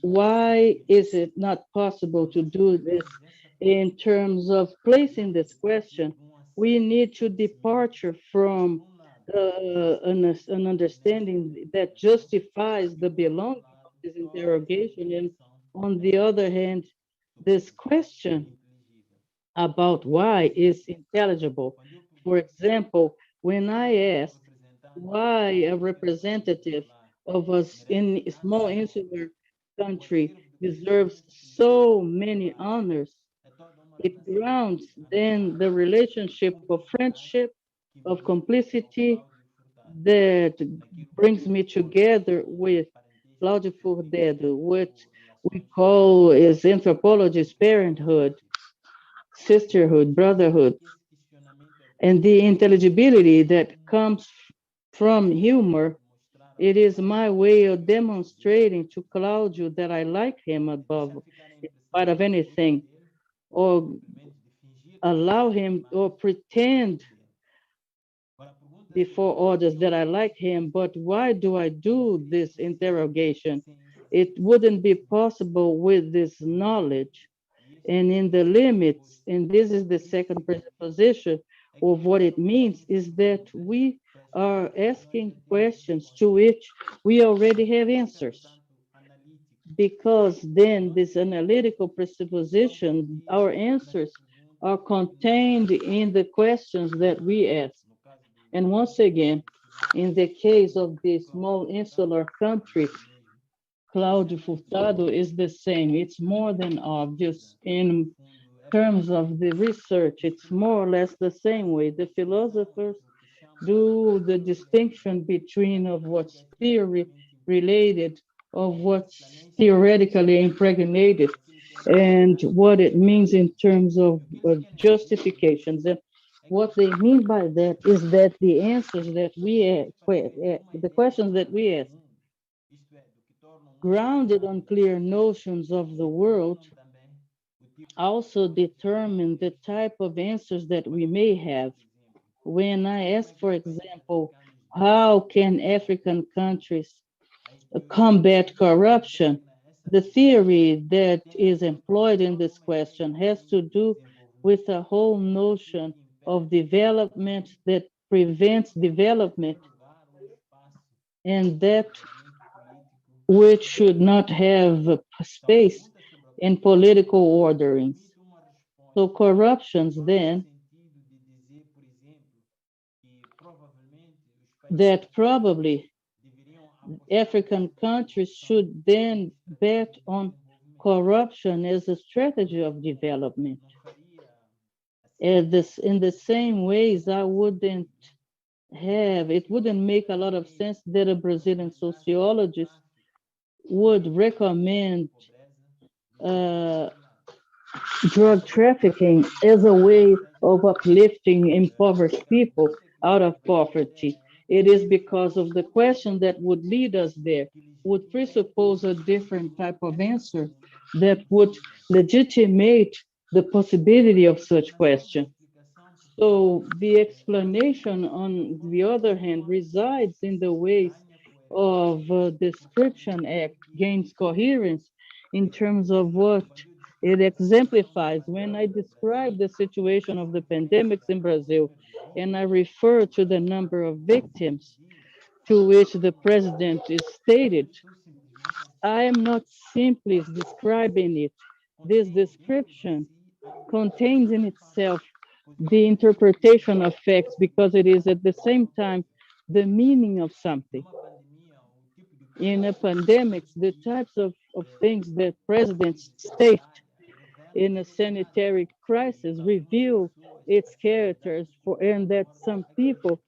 why is it not possible to do this? In terms of placing this question, we need to departure from an understanding that justifies the belonging of this interrogation, and on the other hand, this question about why is intelligible. For example, when I ask why a representative of us in a small insular country deserves so many honors, it grounds then the relationship of friendship, of complicity that brings me together with Claudio Furtado, what we call is anthropology's parenthood, sisterhood, brotherhood, and the intelligibility that comes from humor It is my way of demonstrating to Claudio that I like him above, in spite of anything, or allow him or pretend before others that I like him. But why do I do this interrogation? It wouldn't be possible with this knowledge and in the limits. And this is the second presupposition of what it means, is that we are asking questions to which we already have answers. Because then this analytical presupposition, our answers are contained in the questions that we ask. And once again, in the case of the small insular country, Claudio Furtado is the same. It's more than obvious in terms of the research. It's more or less the same way. The philosophers do the distinction between of what's theory related, of what's theoretically impregnated, and what it means in terms of justifications. And what they mean by that is that the answers that we ask, the questions that we ask, grounded on clear notions of the world, also determine the type of answers that we may have. When I ask, for example, how can African countries combat corruption, the theory that is employed in this question has to do with a whole notion of development that prevents development, and that which should not have space in political orderings. So corruptions then, that probably African countries should then bet on corruption as a strategy of development. In the same ways, it wouldn't make a lot of sense that a Brazilian sociologist would recommend drug trafficking as a way of uplifting impoverished people out of poverty. It is because of the question that would lead us there, would presuppose a different type of answer that would legitimate the possibility of such question. So the explanation, on the other hand, resides in the ways of description act gains coherence in terms of what it exemplifies. When I describe the situation of the pandemics in Brazil, and I refer to the number of victims to which the president is stated, I am not simply describing it. This description contains in itself the interpretation of facts, because it is at the same time the meaning of something. In a pandemic, the types of things that presidents state in a sanitary crisis reveal its characters and that some people,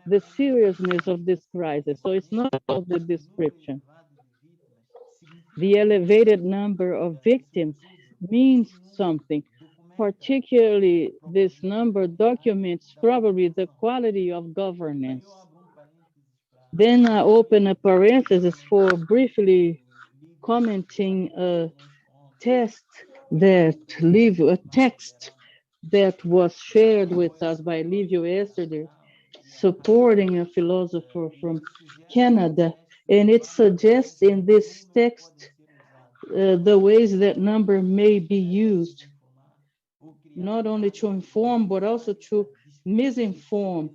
the seriousness of this crisis. So it's not about the description. The elevated number of victims means something. Particularly, this number documents probably the quality of governance. Then I open a parenthesis for briefly commenting a text a text that was shared with us by Livio yesterday, supporting a philosopher from Canada. And it suggests in this text the ways that number may be used, not only to inform, but also to misinform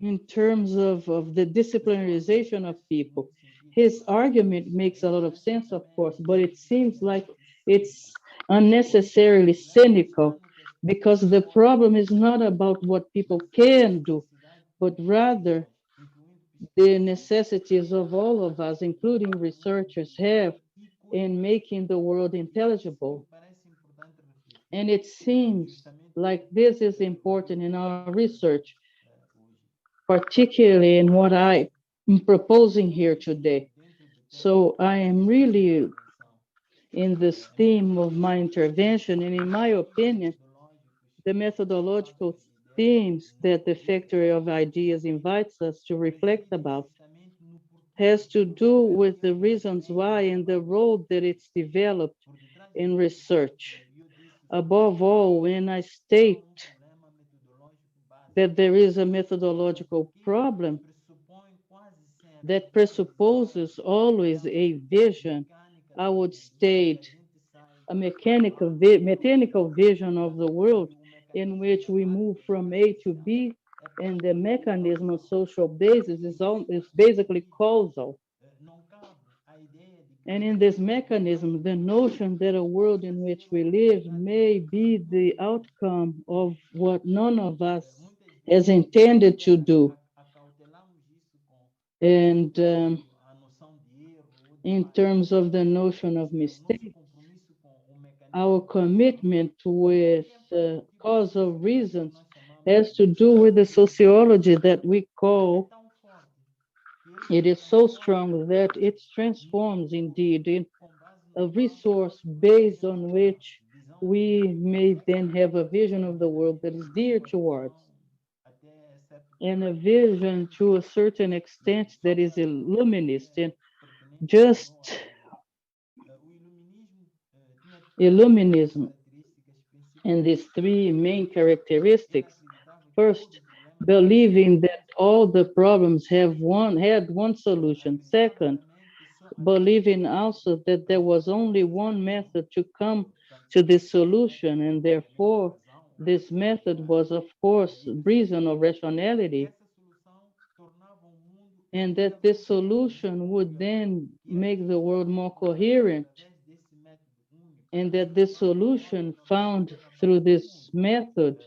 in terms of the disciplinarization of people. His argument makes a lot of sense, of course, but it seems like it's unnecessarily cynical, because the problem is not about what people can do, but rather the necessities of all of us, including researchers, have in making the world intelligible. And it seems like this is important in our research, particularly in what I am proposing here today. So I am really in this theme of my intervention, and in my opinion, the methodological themes that the Factory of Ideas invites us to reflect about has to do with the reasons why and the role that it's developed in research. Above all, when I state that there is a methodological problem that presupposes always a vision, I would state a mechanical vision of the world in which we move from A to B, and the mechanism of social basis is basically causal. And in this mechanism, the notion that a world in which we live may be the outcome of what none of us has intended to do. And in terms of the notion of mistake, our commitment with causal reasons has to do with the sociology that we call. It is so strong that it transforms indeed in a resource based on which we may then have a vision of the world that is dear towards, and a vision to a certain extent that is illuminist. And just illuminism and these three main characteristics. First, believing that all the problems had one solution. Second, believing also that there was only one method to come to this solution, and therefore this method was, of course, reason or rationality, and that this solution would then make the world more coherent, and that this solution found through this method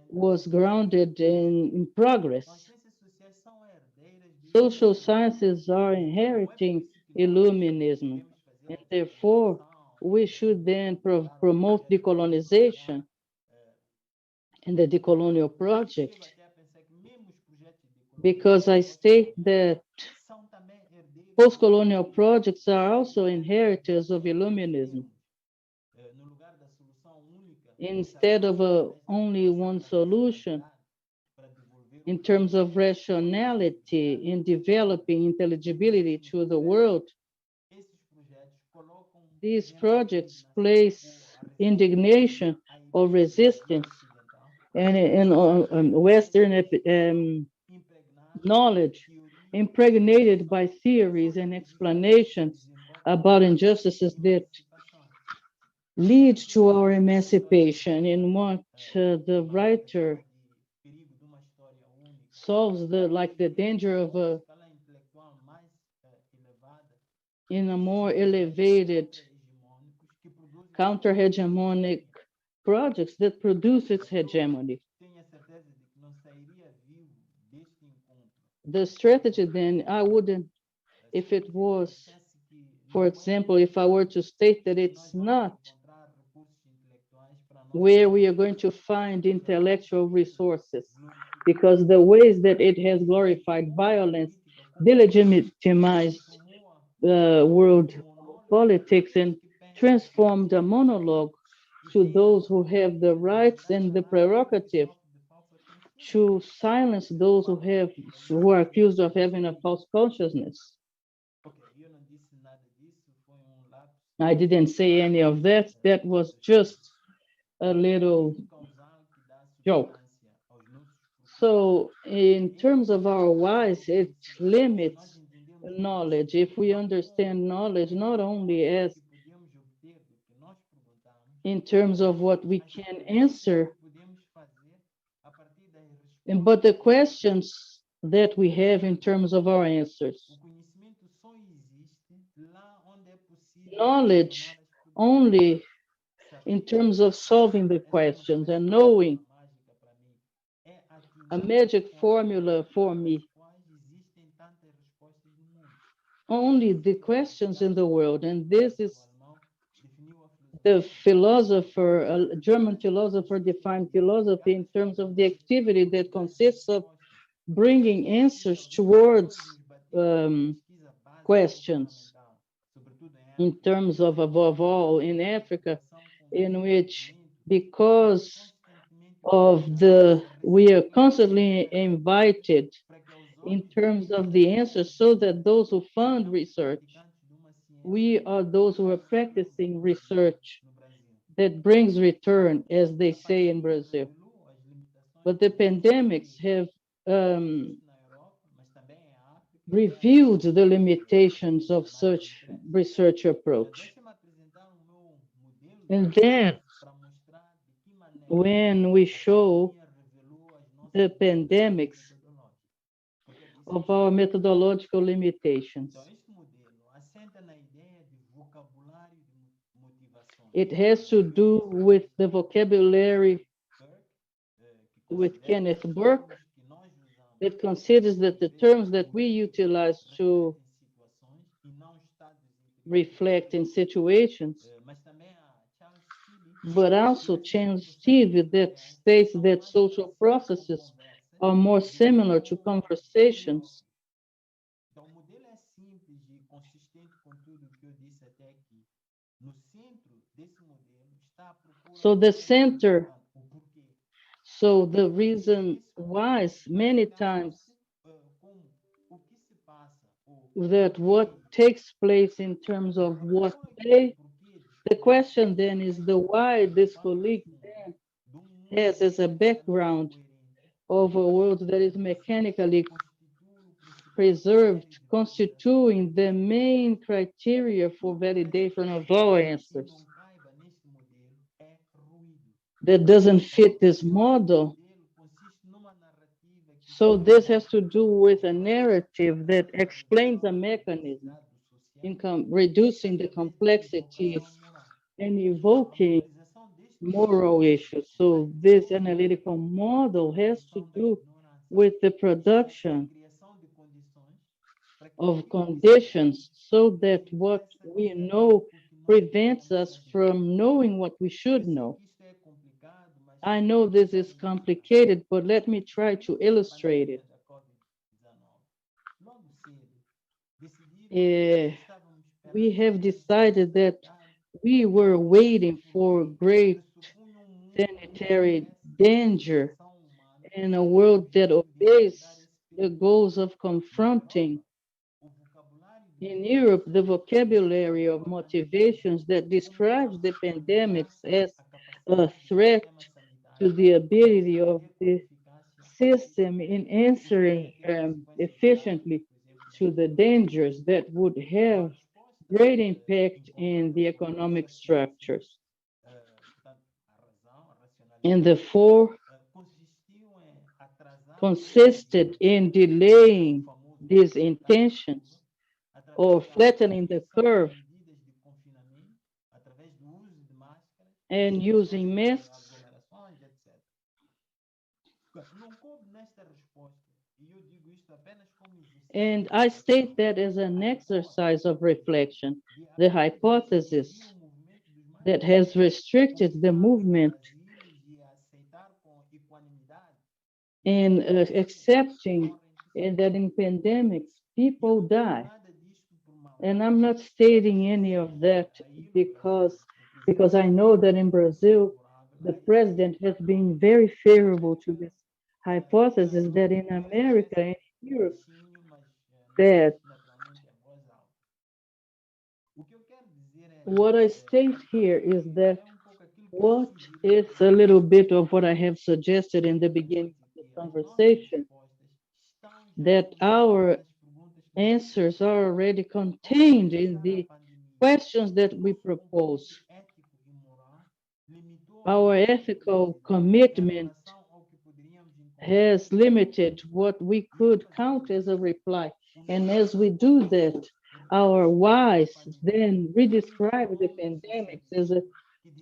was grounded in progress. Social sciences are inheriting illuminism, and therefore we should then promote decolonization and the decolonial project, because I state that post-colonial projects are also inheritors of illuminism. Instead of only one solution, in terms of rationality in developing intelligibility to the world, these projects place indignation or resistance and Western knowledge impregnated by theories and explanations about injustices that lead to our emancipation, in what the writer solves the danger of in a more elevated counter-hegemonic projects that produce its hegemony. The strategy then, I wouldn't, if it was, for example, if I were to state that it's not where we are going to find intellectual resources, because the ways that it has glorified violence, delegitimized world politics, and transformed a monologue to those who have the rights and the prerogative to silence those who are accused of having a false consciousness. I didn't say any of that. That was just a little joke. So in terms of our whys, it limits knowledge. If we understand knowledge not only as in terms of what we can answer, but the questions that we have in terms of our answers. Knowledge only in terms of solving the questions and knowing a magic formula for me. Only the questions in the world, and this is the philosopher, a German philosopher defined philosophy in terms of the activity that consists of bringing answers towards questions, in terms of, above all, in Africa, in which, because of we are constantly invited in terms of the answer, so that those who fund research, we are those who are practicing research that brings return, as they say in Brazil. But the pandemics have revealed the limitations of such research approach. And then, when we show the pandemics of our methodological limitations, it has to do with the vocabulary with Kenneth Burke. It considers that the terms that we utilize to reflect in situations, but also Charles Stevie that states that social processes are more similar to conversations. So the center, so the reason why many times that what takes place in terms of what they, the question then is the why this colleague then has as a background of a world that is mechanically preserved, constituting the main criteria for validation of all answers. That doesn't fit this model. So this has to do with a narrative that explains a mechanism, reducing the complexity and evoking moral issues. So this analytical model has to do with the production of conditions so that what we know prevents us from knowing what we should know. I know this is complicated, but let me try to illustrate it. We have decided that we were waiting for great sanitary danger in a world that obeys the goals of confronting. In Europe, the vocabulary of motivations that describes the pandemics as a threat to the ability of the system in answering efficiently to the dangers that would have great impact in the economic structures. And the four consisted in delaying these intentions or flattening the curve and using masks. And I state that as an exercise of reflection, the hypothesis that has restricted the movement in accepting that in pandemics, people die. And I'm not stating any of that because I know that in Brazil, the president has been very favorable to this hypothesis that in America and Europe, that what I state here is that what is a little bit of what I have suggested in the beginning of the conversation, that our answers are already contained in the questions that we propose. Our ethical commitment has limited what we could count as a reply. And as we do that, our whys then redescribe the pandemics as a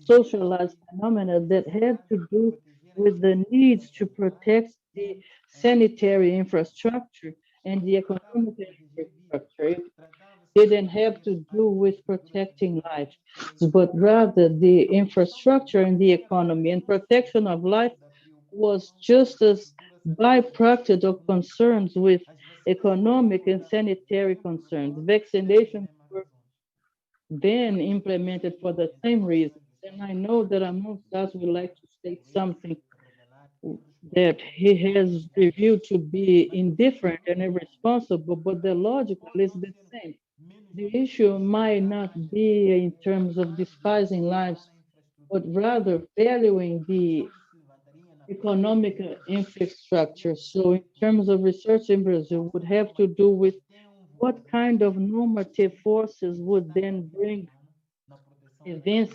socialized phenomena that had to do with the needs to protect the sanitary infrastructure and the economic infrastructure. It didn't have to do with protecting life, but rather the infrastructure and the economy. And protection of life was just as byproduct of concerns with economic and sanitary concerns. Vaccinations were then implemented for the same reasons. And I know that amongst us would like to state something that he has revealed to be indifferent and irresponsible, but the logical is the same. The issue might not be in terms of despising lives, but rather valuing the economic infrastructure. So in terms of research in Brazil would have to do with what kind of normative forces would then bring advance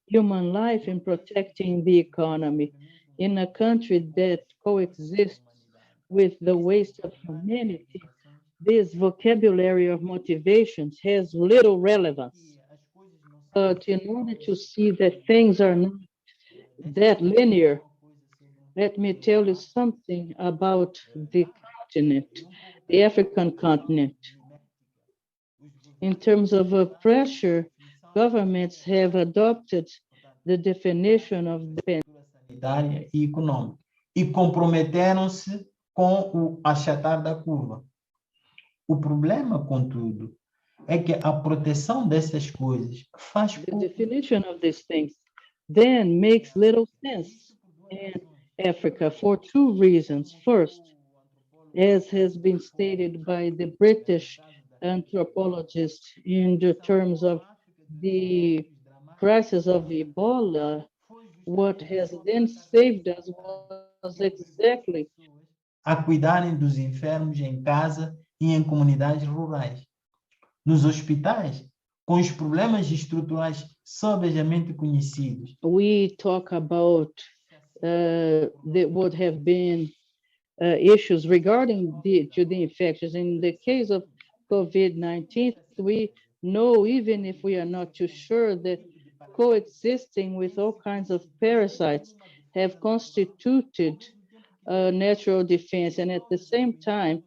human life in protecting the economy in a country that coexists with the waste of humanity. This vocabulary of motivations has little relevance. But in order to see that things are not that linear, let me tell you something about the continent, the African continent. In terms of pressure, governments have adopted the definition of the sanitária e econômica e comprometeram-se com o achatar da curva. O problema, contudo, é que a proteção dessas coisas faz the definition of these things then makes little sense in Africa for two reasons. First, as has been stated by the British anthropologist in the terms of the crisis of Ebola, what has then saved us was exactly a cuidarem dos enfermos em casa e em comunidades rurais. Nos hospitais, com os problemas estruturais sobejamente conhecidos. We talk about that would have been issues regarding to the infections. In the case of COVID-19, we know, even if we are not too sure, that coexisting with all kinds of parasites have constituted a natural defense. And at the same time,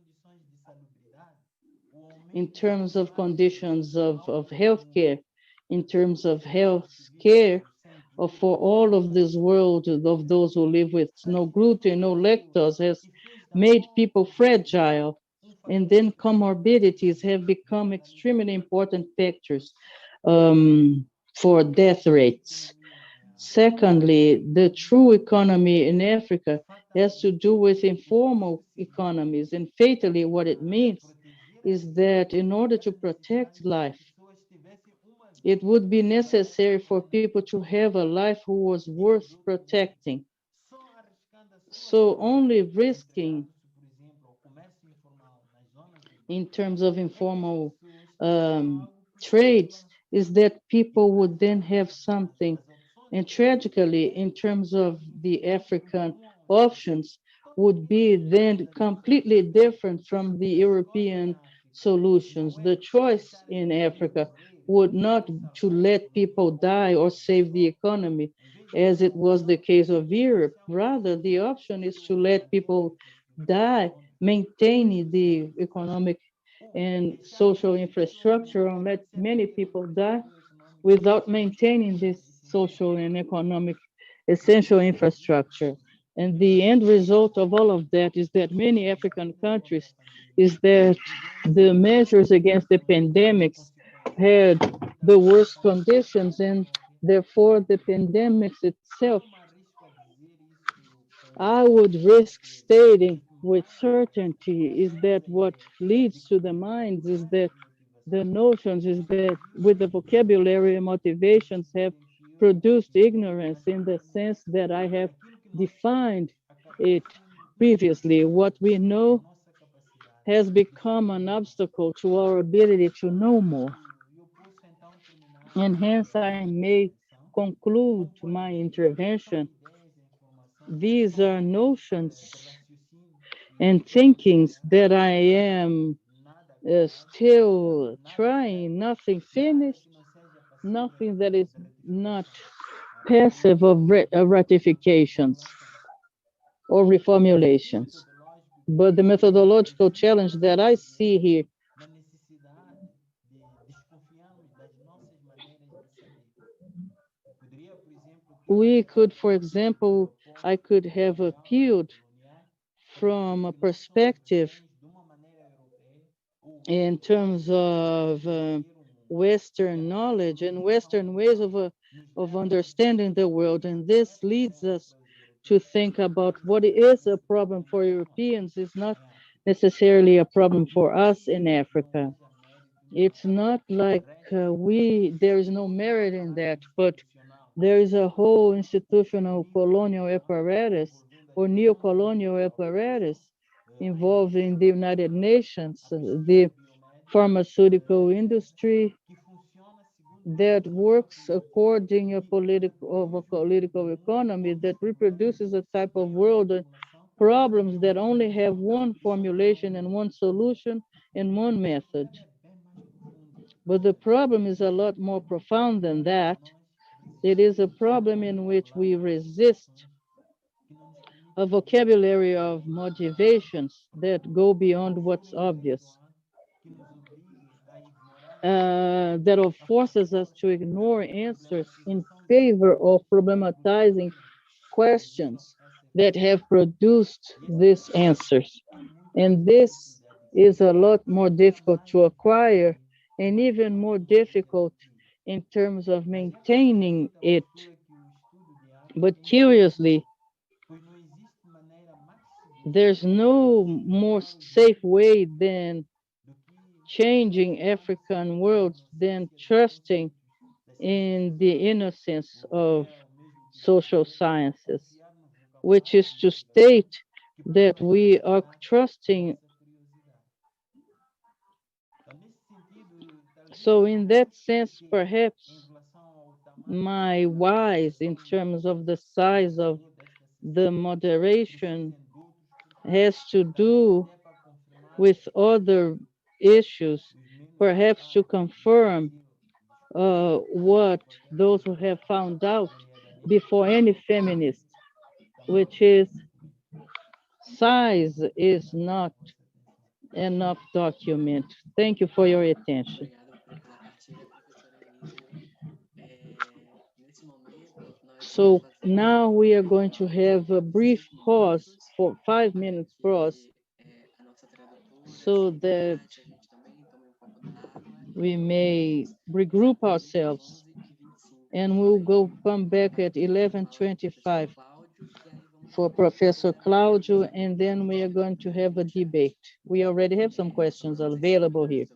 in terms of conditions of healthcare, in terms of health care, for all of this world of those who live with no gluten, no lactose, has made people fragile. And then comorbidities have become extremely important factors for death rates. Secondly, the true economy in Africa has to do with informal economies. And fatally, what it means is that in order to protect life, it would be necessary for people to have a life who was worth protecting. So only risking in terms of informal trades is that people would then have something. And tragically, in terms of the African options, would be then completely different from the European solutions. The choice in Africa would not to let people die or save the economy, as it was the case of Europe. Rather, the option is to let people die, maintaining the economic and social infrastructure, and let many people die without maintaining this social and economic essential infrastructure. And the end result of all of that is that many African countries is that the measures against the pandemics had the worst conditions, and therefore the pandemics itself, I would risk stating with certainty, is that what leads to the minds is that the notions is that with the vocabulary and motivations have produced ignorance in the sense that I have defined it previously. What we know has become an obstacle to our ability to know more. And hence I may conclude my intervention. These are notions and thinkings that I am still trying, nothing finished, nothing that is not passive of ratifications or reformulations. But the methodological challenge that I see here we could, for example, I could have appealed from a perspective in terms of Western knowledge and Western ways of understanding the world. And this leads us to think about what is a problem for Europeans is not necessarily a problem for us in Africa. It's not like there is no merit in that, but there is a whole institutional colonial apparatus or neo-colonial apparatus involving the United Nations, the pharmaceutical industry that works according a political economy that reproduces a type of world and problems that only have one formulation and one solution and one method. But the problem is a lot more profound than that. It is a problem in which we resist a vocabulary of motivations that go beyond what's obvious, that forces us to ignore answers in favor of problematizing questions that have produced these answers. And this is a lot more difficult to acquire and even more difficult in terms of maintaining it. But curiously, there's no more safe way than changing African world than trusting in the innocence of social sciences, which is to state that we are trusting. So in that sense, perhaps my whys in terms of the size of the moderation has to do with other issues, perhaps to confirm what those who have found out before any feminist, which is size is not enough document. Thank you for your attention. So now we are going to have a brief pause for 5 minutes pause so that we may regroup ourselves, and we'll come back at 11:25 for Professor Claudio, and then we are going to have a debate. We already have some questions available here.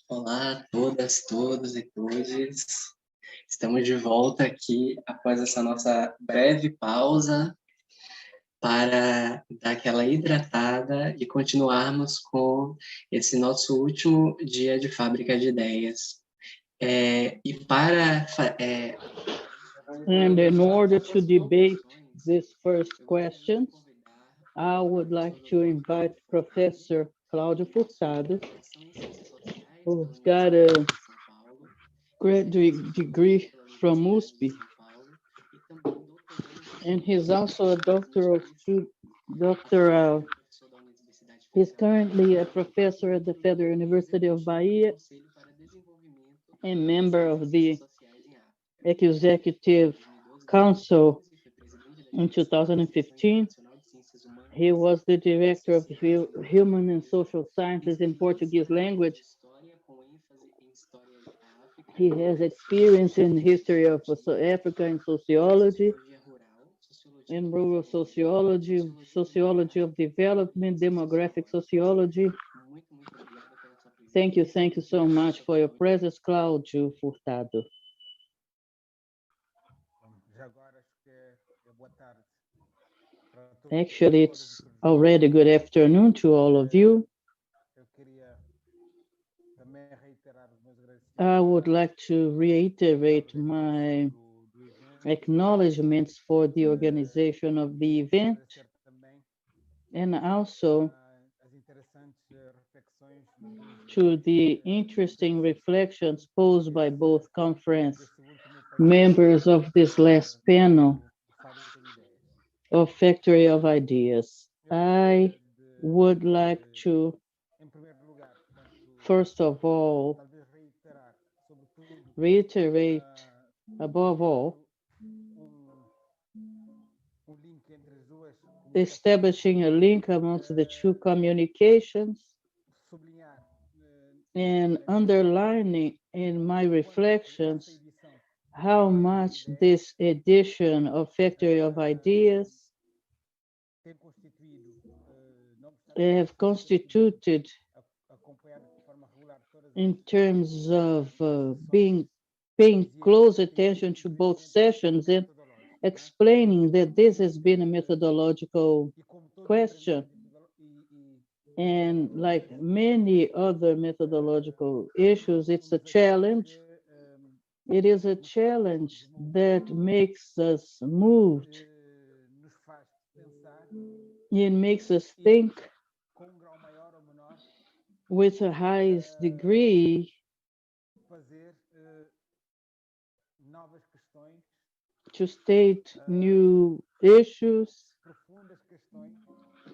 Olá a todas, todos e todes. Estamos de volta aqui após essa nossa breve pausa para dar aquela hidratada e continuarmos com esse nosso último dia de fábrica de ideias. And in order to debate this first question, I would like to invite Professor Claudio Furtado, who's got a graduate degree from USP, and he's also a doctoral student. He's currently a professor at the Federal University of Bahia and member of the Executive Council in 2015. He was the director of Human and Social Sciences in Portuguese language. He has experience in history of Africa and sociology, in rural sociology, sociology of development, demographic sociology. Thank you so much for your presence, Claudio Furtado. Actually, it's already good afternoon to all of you. I would like to reiterate my acknowledgements for the organization of the event and also to the interesting reflections posed by both conference members of this last panel of Factory of Ideas. I would like to, first of all, reiterate above all, establishing a link amongst the two communications and underlining in my reflections how much this edition of Factory of Ideas have constituted in terms of paying close attention to both sessions and explaining that this has been a methodological question. And like many other methodological issues, it's a challenge. It is a challenge that makes us moved. It makes us think with the highest degree to state new issues,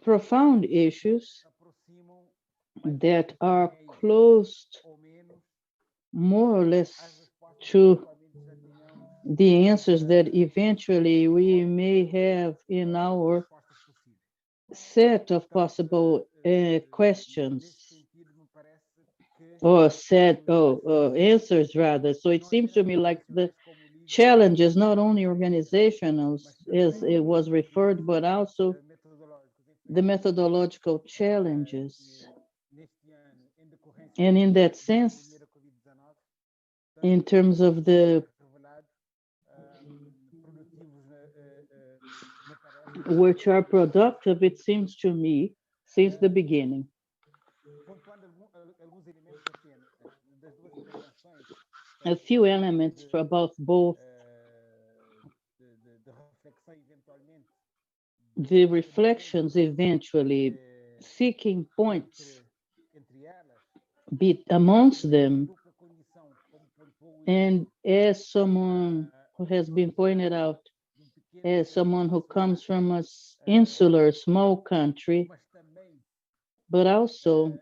profound issues that are close, more or less, to the answers that eventually we may have in our set of possible questions or set answers rather. So it seems to me like the challenge is not only organizational, as it was referred, but also the methodological challenges. And in that sense, in terms of the which are productive, it seems to me, since the beginning. A few elements for about both the reflections eventually, seeking points amongst them, and as someone who has been pointed out, as someone who comes from an insular, small country, but also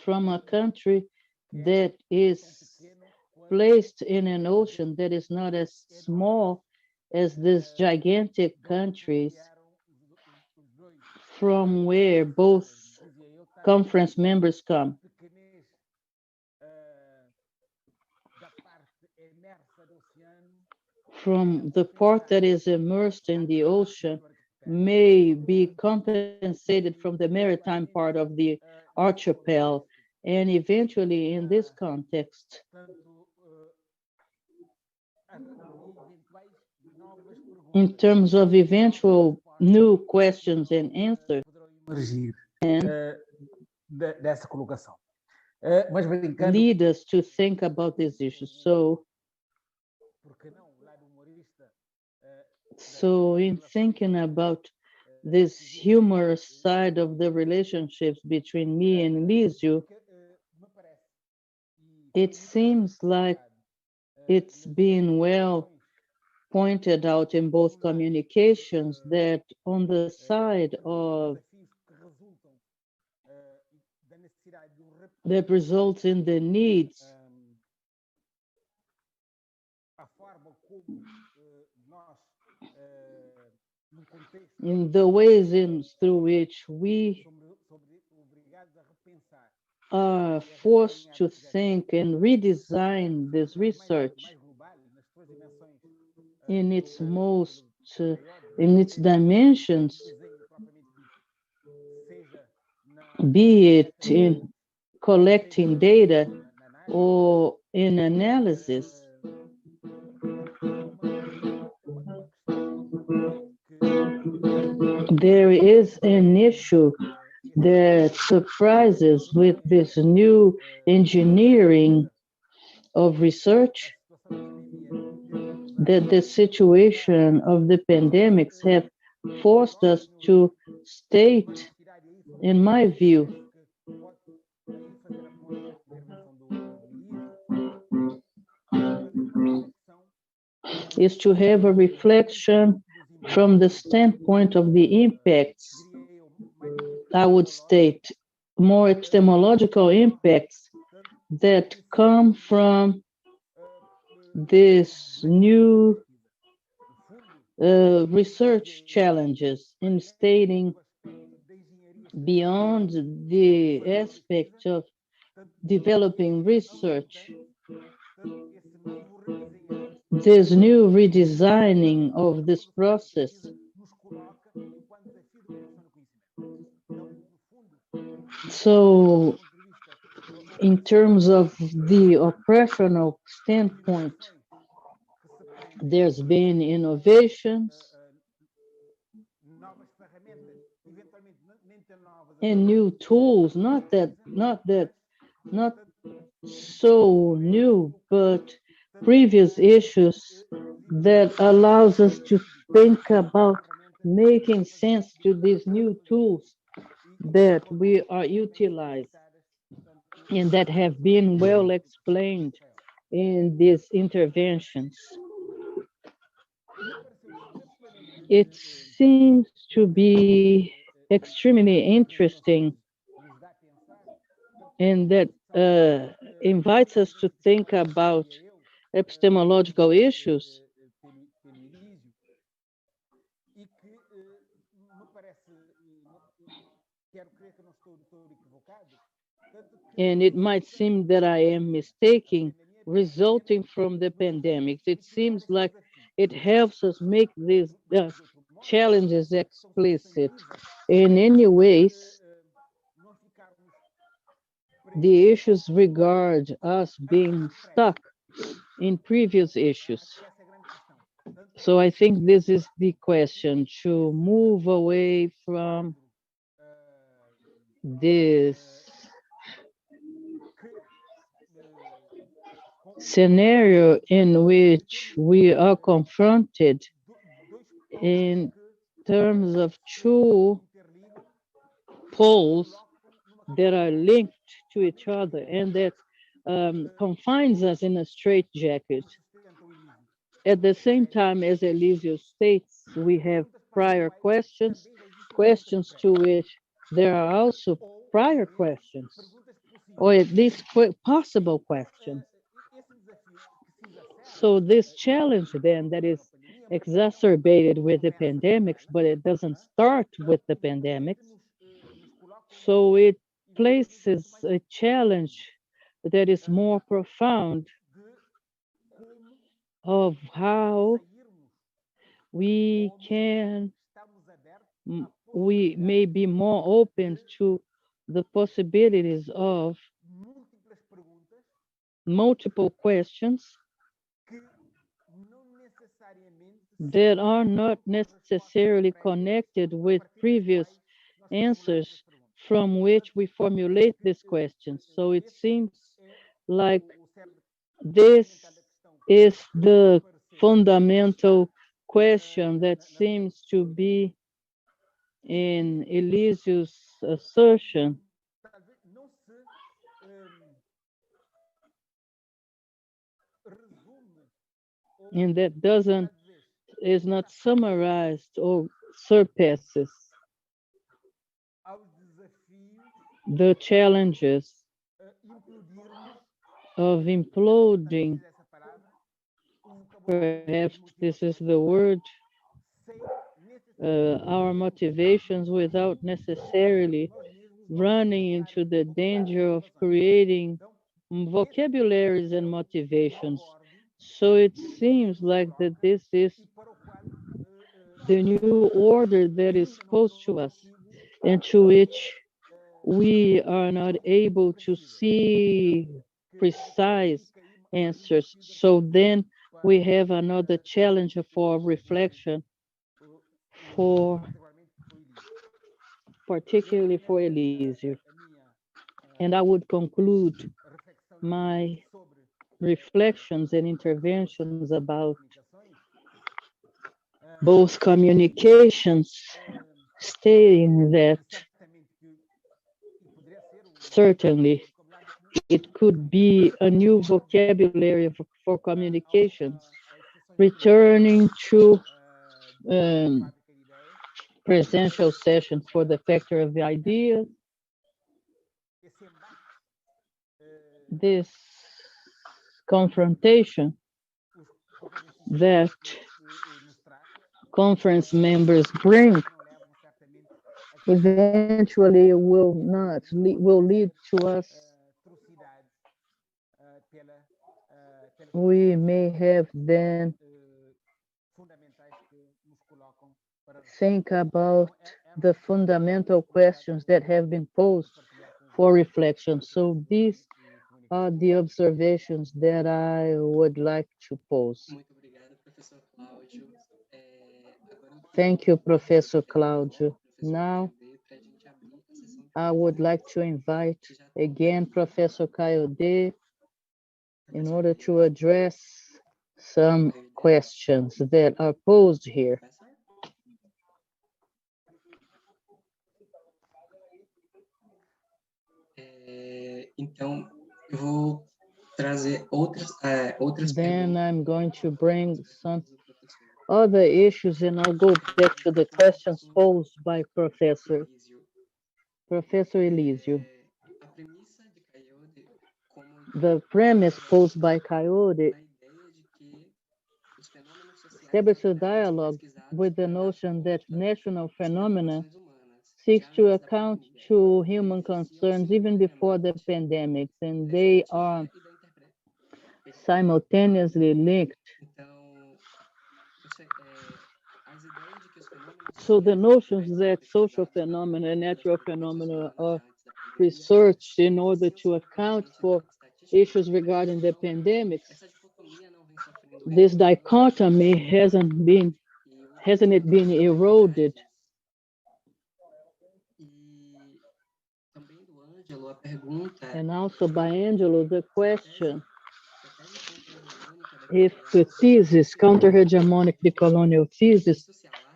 from a country that is placed in an ocean that is not as small as these gigantic countries from where both conference members come. from the part that is immersed in the ocean may be compensated from the maritime part of the archipel. And eventually, in this context, in terms of eventual new questions and answers, and dessa colocação. Lead us to think about these issues. So in thinking about this humorous side of the relationships between me and Elísio, it seems like it's been well pointed out in both communications that on the side of that results in the needs in the ways through which we are forced to think and redesign this research in its in its dimensions, be it in collecting data or in analysis. There is an issue that surprises with this new engineering of research, that the situation of the pandemics have forced us to state, in my view, is to have a reflection from the standpoint of the impacts. I would state more epistemological impacts that come from this new research challenges, in stating beyond the aspect of developing research, this new redesigning of this process so in terms of the operational standpoint, there's been innovations and new tools, not so new, but previous issues that allows us to think about making sense to these new tools that we are utilizing and that have been well explained in these interventions. It seems to be extremely interesting and that invites us to think about epistemological issues. And it might seem that I am mistaken, resulting from the pandemics. It seems like it helps us make these challenges explicit. In any ways, the issues regard us being stuck in previous issues. So I think this is the question, to move away from this scenario in which we are confronted in terms of two poles that are linked to each other and that confines us in a straitjacket. At the same time, as Elísio states, we have prior questions, questions to which there are also prior questions, or at least possible questions. So this challenge then that is exacerbated with the pandemics, but it doesn't start with the pandemics. So it places a challenge that is more profound of how we may be more open to the possibilities of multiple questions that are not necessarily connected with previous answers from which we formulate these questions. So it seems like this is the fundamental question that seems to be in Elisio's assertion. And that is not summarized or surpasses the challenges of imploding, perhaps this is the word, our motivations without necessarily running into the danger of creating vocabularies and motivations. So it seems like that this is the new order that is posed to us, and to which we are not able to see precise answers. So then we have another challenge for reflection, particularly for Elísio. And I would conclude my reflections and interventions about both communications, stating that certainly it could be a new vocabulary for communications, returning to presential sessions for the factor of the ideas. This confrontation that conference members bring eventually will lead to us. We may have then think about the fundamental questions that have been posed for reflection. So these are the observations that I would like to pose. Thank you, Professor Claudio. Now, I would like to invite again Professor Kayode in order to address some questions that are posed here. Então, eu vou trazer outras Then I'm going to bring some other issues, and I'll go back to the questions posed by Professor Elísio. The premise posed by Kayode establishes a dialogue with the notion that national phenomena seeks to account to human concerns even before the pandemics, and they are simultaneously linked. So the notions that social phenomena and natural phenomena are researched in order to account for issues regarding the pandemics, this dichotomy hasn't it been eroded? And also by Angelo, the question, if the thesis, counter-hegemonic decolonial thesis,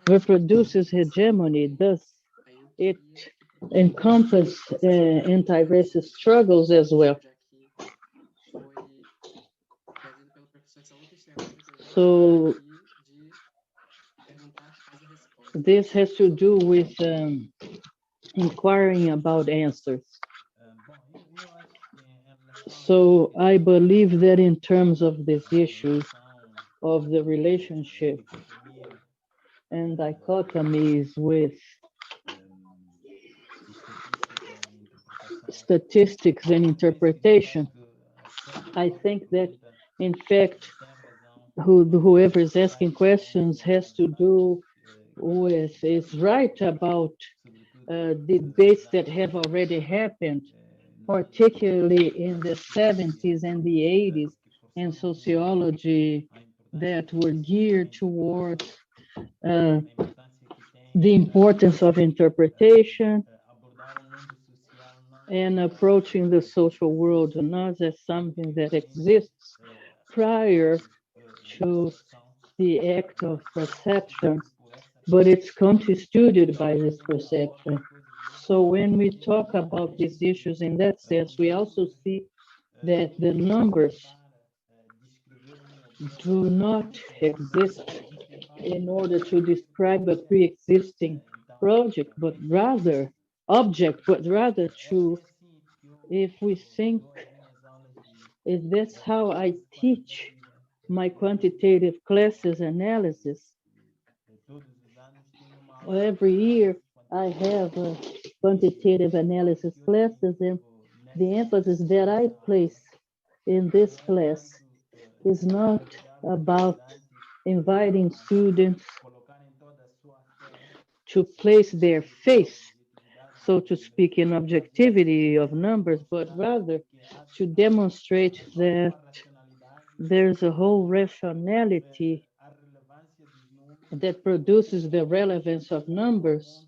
reproduces hegemony, does it encompass anti-racist struggles as well? So this has to do with inquiring about answers. So I believe that in terms of this issue of the relationship and dichotomies with statistics and interpretation, I think that in fact whoever is asking questions has to do with is right about debates that have already happened, particularly in the 70s and the 80s, in sociology that were geared towards uh, the importance of interpretation and approaching the social world not as something that exists prior to the act of perception, but it's constituted by this perception. So when we talk about these issues in that sense, we also see that the numbers do not exist in order to describe a pre-existing project, but rather object, but rather to, if we think, if that's how I teach my quantitative classes analysis, every year I have quantitative analysis classes, and the emphasis that I place in this class is not about inviting students to place their face, so to speak, in objectivity of numbers, but rather to demonstrate that there's a whole rationality that produces the relevance of numbers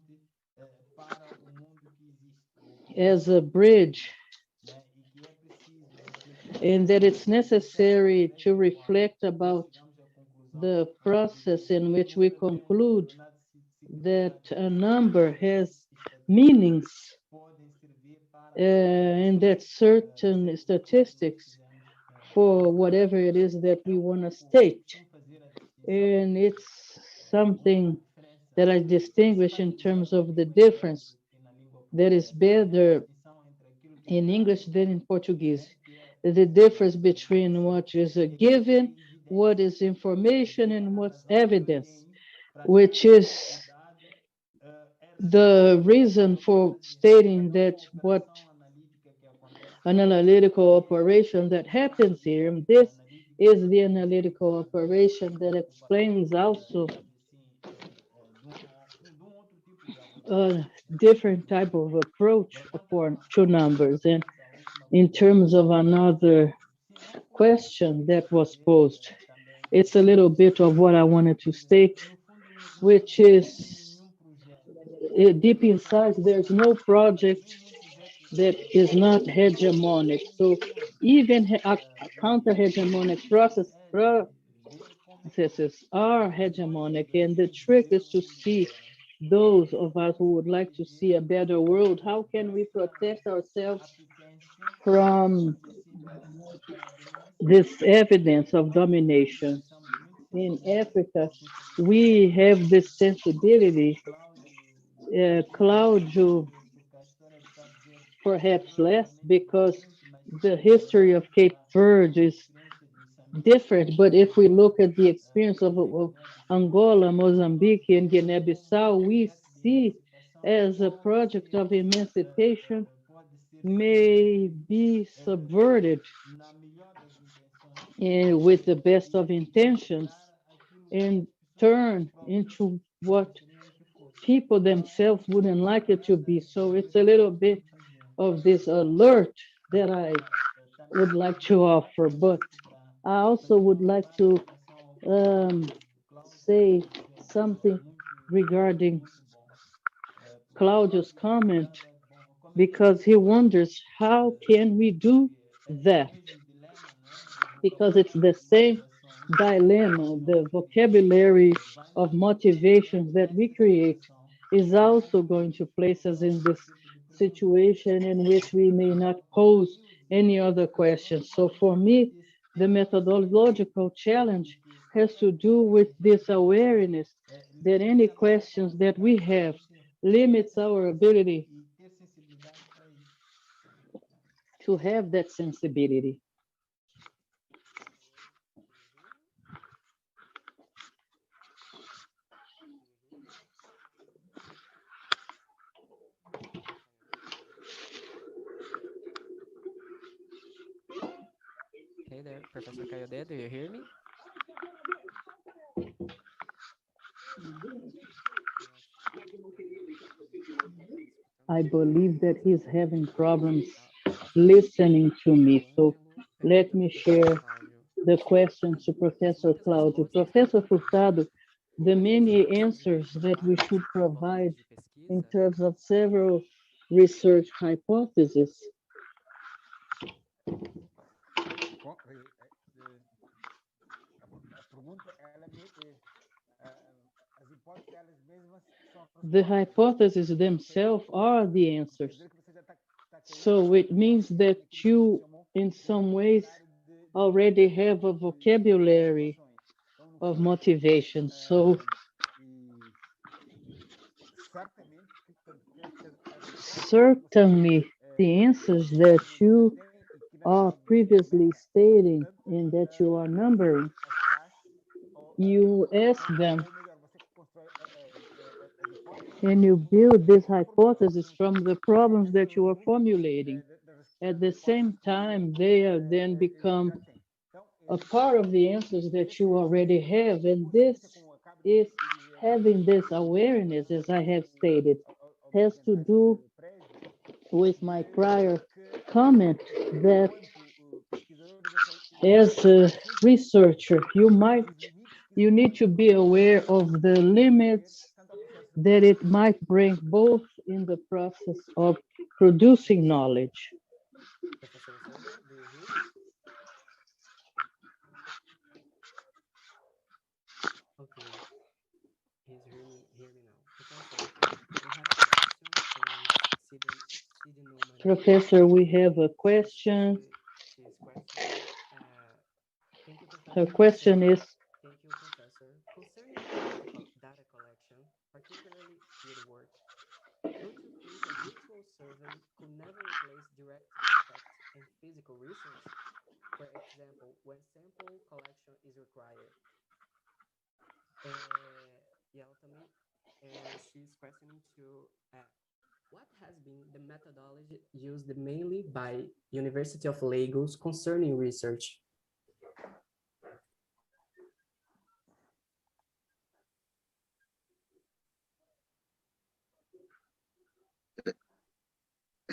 as a bridge, and that it's necessary to reflect about the process in which we conclude that a number has meanings, and that certain statistics for whatever it is that we want to state. And it's something that I distinguish in terms of the difference that is better in English than in Portuguese. The difference between what is a given, what is information, and what's evidence, which is the reason for stating that what an analytical operation that happens here, and this is the analytical operation that explains also a different type of approach to numbers. And in terms of another question that was posed, it's a little bit of what I wanted to state, which is deep inside, there's no project that is not hegemonic. So even counter-hegemonic processes are hegemonic, and the trick is to see those of us who would like to see a better world, how can we protect ourselves from this evidence of domination? In Africa, we have this sensibility. Claudio, perhaps less, because the history of Cape Verde is different. But if we look at the experience of Angola, Mozambique, and Guinea-Bissau, we see as a project of emancipation may be subverted with the best of intentions and turn into what people themselves wouldn't like it to be. So it's a little bit of this alert that I would like to offer, but I also would like to say something regarding Claudio's comment, because he wonders how can we do that? Because it's the same dilemma, the vocabulary of motivations that we create is also going to place us in this situation in which we may not pose any other questions. So for me, the methodological challenge has to do with this awareness that any questions that we have limits our ability to have that sensibility. Hey there, Professor Kayode, do you hear me? I believe that he's having problems listening to me. So let me share the question to Professor Claudio. Professor Furtado, the many answers that we should provide in terms of several research hypotheses. The hypotheses themselves are the answers. So it means that you, in some ways, already have a vocabulary of motivation. So certainly the answers that you are previously stating and that you are numbering, you ask them and you build this hypothesis from the problems that you are formulating. At the same time, they have then become a part of the answers that you already have. And this is having this awareness, as I have stated, has to do with my prior comment that as a researcher, you need to be aware of the limits that it might bring both in the process of producing knowledge. Okay, he's hear me now. Professor, we have a question and she didn't know my name. Professor, we have a question. His question, thank you, Professor. Her question is, Thank you, Professor. Concerning data collection, particularly field work, don't you think a virtual survey could never replace direct contact and physical research? For example, when sample collection is required. E ela também, she's questioning to what has been the methodology used mainly by University of Lagos concerning research?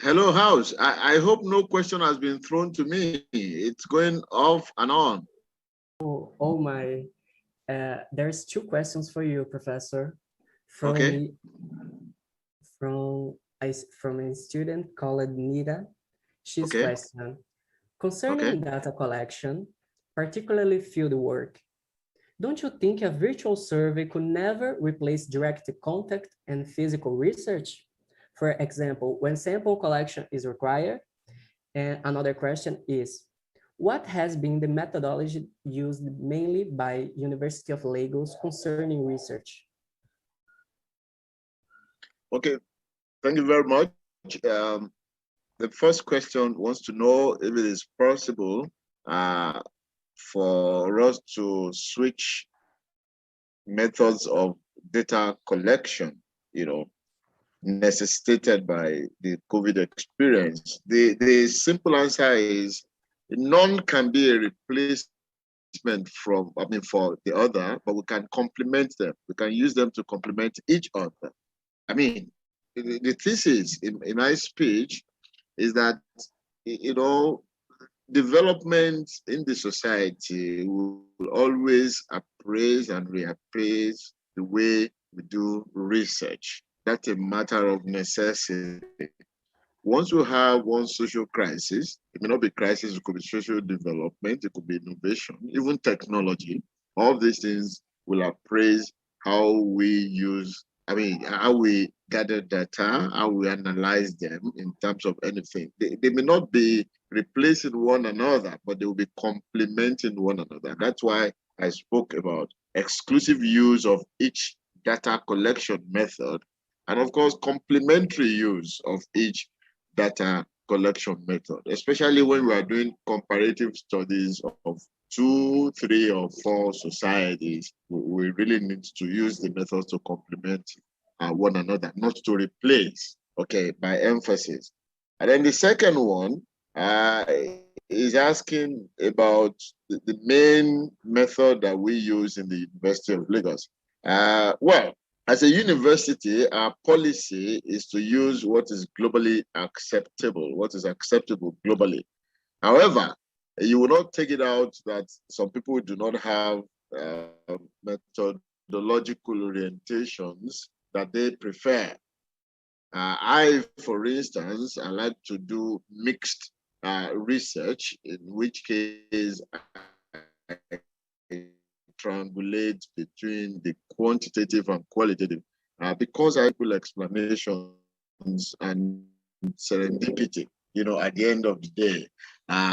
Hello, House. I hope no question has been thrown to me. It's going off and on. Oh my. There's two questions for you, Professor. From okay. From a student called Nita. She's question concerning data collection, particularly field work. Don't you think a virtual survey could never replace direct contact and physical research? For example, when sample collection is required. And another question is, what has been the methodology used mainly by University of Lagos concerning research? Okay, thank you very much. The first question wants to know if it is possible for us to switch methods of data collection, necessitated by the COVID experience. The simple answer is none can be a replacement for the other, but we can complement them. We can use them to complement each other. I mean, the thesis in my speech is that, development in the society will always appraise and reappraise the way we do research. That's a matter of necessity. Once you have one social crisis, it may not be crisis, it could be social development, it could be innovation, even technology. All these things will appraise how we use, how we gather data, how we analyze them in terms of anything. They may not be replacing one another, but they will be complementing one another. That's why I spoke about exclusive use of each data collection method, and of course, complementary use of each data collection method, especially when we are doing comparative studies of 2, 3, or 4 societies. We really need to use the methods to complement one another, not to replace, by emphasis. And then the second one is asking about the main method that we use in the University of Lagos. Well, As a university, our policy is to use what is globally acceptable, what is acceptable globally. However, you will not take it out that some people do not have methodological orientations that they prefer. I, for instance, I like to do mixed research, in which case I triangulate between the quantitative and qualitative, because I put explanations and serendipity, at the end of the day.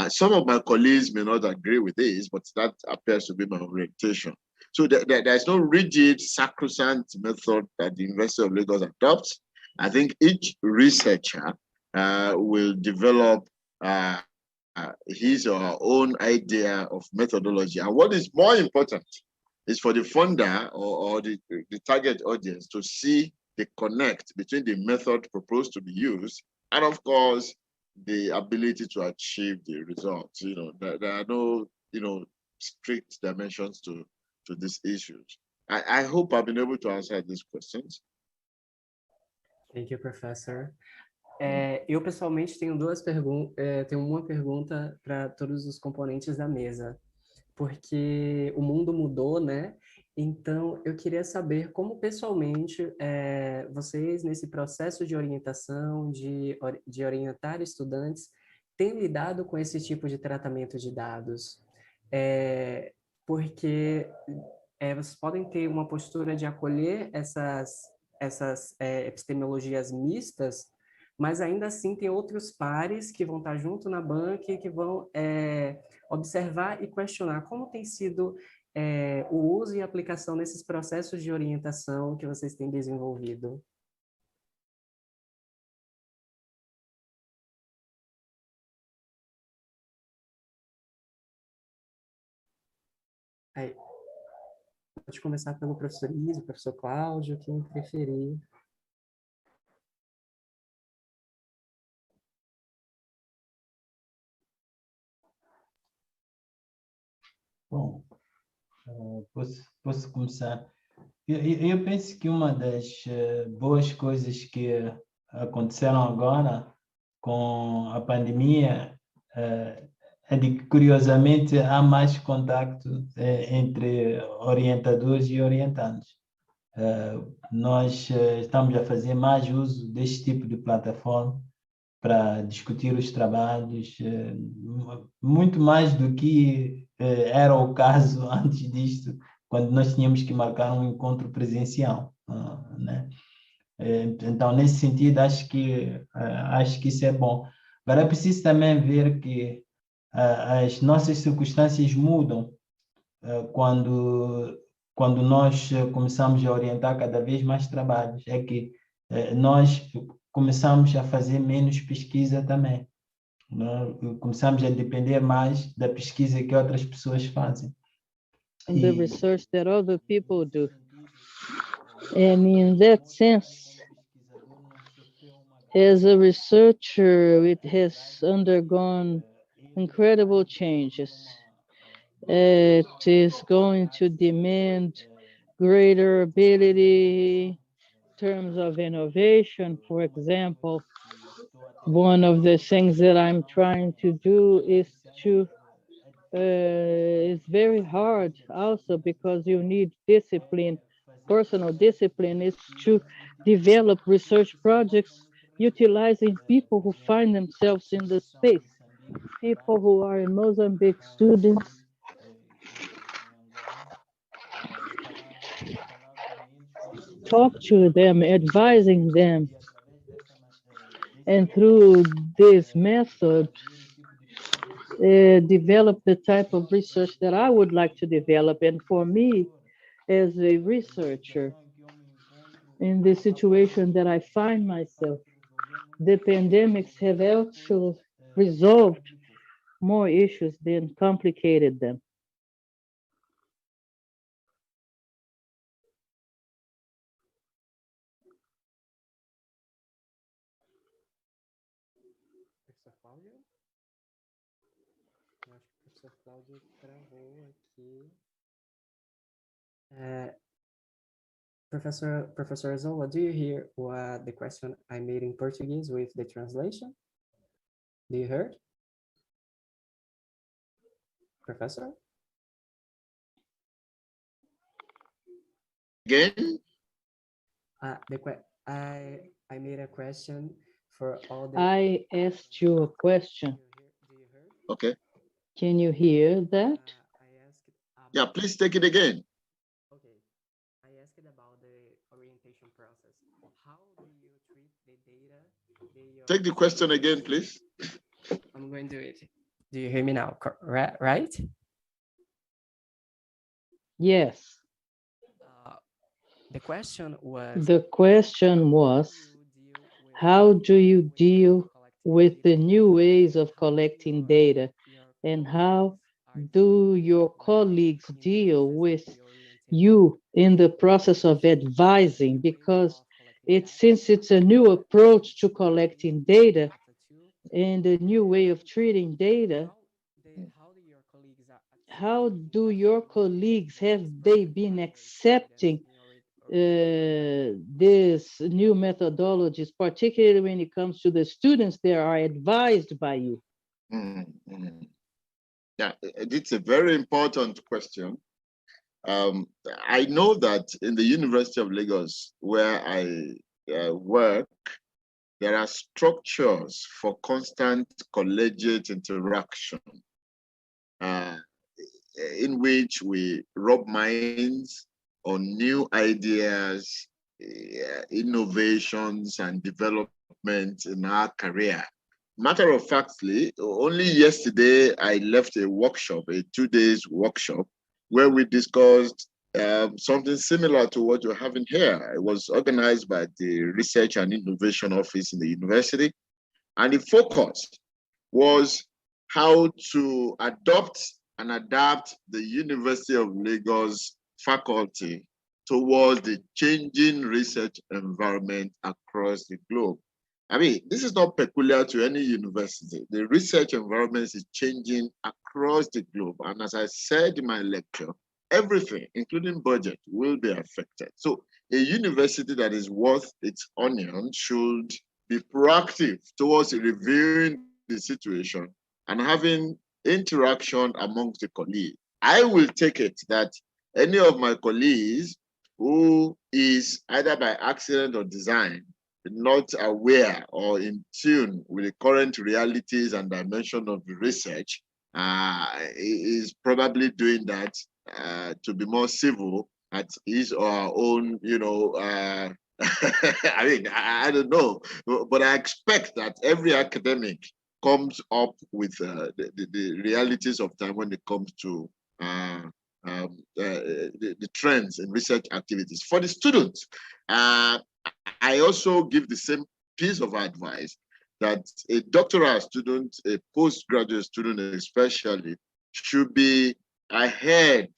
Some of my colleagues may not agree with this, but that appears to be my orientation. So there's no rigid, sacrosanct method that the University of Lagos adopts. I think each researcher will develop his or her own idea of methodology. And what is more important is for the funder or the target audience to see the connect between the method proposed to be used and, of course, the ability to achieve the results. There are no, strict dimensions to these issues. I hope I've been able to answer these questions. Thank you, Professor. Eu, pessoalmente, tenho tenho uma pergunta para todos os componentes da mesa, porque o mundo mudou, né? Então, eu queria saber como, pessoalmente, vocês, nesse processo de orientação, de orientar estudantes, têm lidado com esse tipo de tratamento de dados. Porque vocês podem ter uma postura de acolher essas epistemologias mistas, mas ainda assim tem outros pares que vão estar junto na banca e que vão observar e questionar como tem sido o uso e aplicação nesses processos de orientação que vocês têm desenvolvido. Aí, pode começar pelo professor Iso, professor Cláudio, quem preferir. Bom, posso começar. Eu penso que uma das boas coisas que aconteceram agora com a pandemia é de que, curiosamente, há mais contacto entre orientadores e orientandos. Nós estamos a fazer mais uso deste tipo de plataforma para discutir os trabalhos, muito mais do que era o caso antes disto, quando nós tínhamos que marcar um encontro presencial, né? Então, nesse sentido, acho que isso é bom. Agora, é preciso também ver que as nossas circunstâncias mudam quando nós começamos a orientar cada vez mais trabalhos. É que nós começamos a fazer menos pesquisa também. Começamos a depender mais da pesquisa que outras pessoas fazem. And the research that other people do. And in that sense, as a researcher, it has undergone incredible changes. It is going to demand greater ability in terms of innovation. For example, one of the things that I'm trying to do is to it's very hard also because you need discipline, personal discipline, is to develop research projects utilizing people who find themselves in the space, people who are in Mozambique, students. Talk to them, advising them. And through this method, develop the type of research that I would like to develop. And for me, as a researcher, in the situation that I find myself, the pandemics have actually resolved more issues than complicated them. Professor Cláudio? Eu acho que o professor Cláudio travou aqui. Professor Eesuola, do you hear what the question I made in Portuguese with the translation? Do you heard? Professor? Again? I made a question for all the... I asked you a question. Okay. Can you hear that? Yeah, please take it again. Okay. I asked about the orientation process. How do you treat the data? Take the question again, please. I'm going to do it. Do you hear me now? Right? Yes. The question was... The question was, how do you deal with the new ways of collecting data, and how do your colleagues deal with you in the process of advising? Because since it's a new approach to collecting data and a new way of treating data, how do your colleagues, have they been accepting these new methodologies, particularly when it comes to the students that are advised by you? Yeah, it's a very important question. I know that in the University of Lagos, where I work, there are structures for constant collegiate interaction in which we rub minds on new ideas, innovations, and development in our career. Matter of factly, only yesterday I left a workshop, a 2-day workshop, where we discussed something similar to what you're having here. It was organized by the Research and Innovation Office in the university, and the focus was how to adopt and adapt the University of Lagos faculty towards the changing research environment across the globe. I mean, this is not peculiar to any university. The research environment is changing across the globe. And as I said in my lecture, everything, including budget, will be affected. So a university that is worth its onion should be proactive towards reviewing the situation and having interaction amongst the colleagues. I will take it that any of my colleagues who is either by accident or design not aware or in tune with the current realities and dimension of the research is probably doing that to be more civil at his or her own, I mean, I don't know, but I expect that every academic comes up with the realities of time when it comes to the trends in research activities. For the students, I also give the same piece of advice that a doctoral student, a postgraduate student especially, should be ahead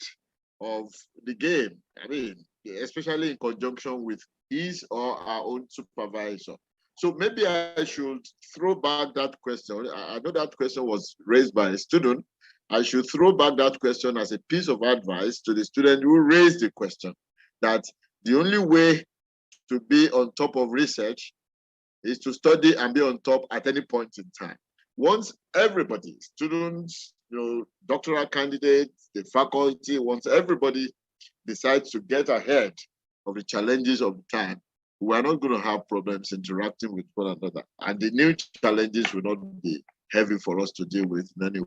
of the game. I mean, especially in conjunction with his or her own supervisor. So maybe I should throw back that question. I know that question was raised by a student. I should throw back that question as a piece of advice to the student who raised the question, that the only way to be on top of research is to study and be on top at any point in time. Once everybody, students, doctoral candidates, the faculty, once everybody decides to get ahead of the challenges of the time, we are not going to have problems interacting with one another. And the new challenges will not be heavy for us to deal with in any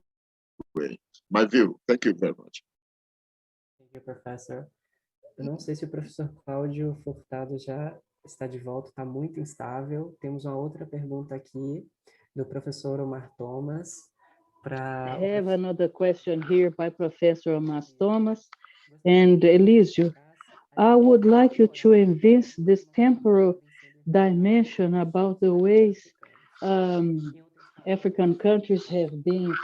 way. My view. Thank you very much. Thank you, Professor. Eu não sei se o professor Cláudio Furtado já está de volta, está muito instável. Temos uma outra pergunta aqui do professor Omar Thomas. I have another question here by Professor Omar Thomas. And Elísio, I would like you to evince this temporal dimension about the ways African countries have been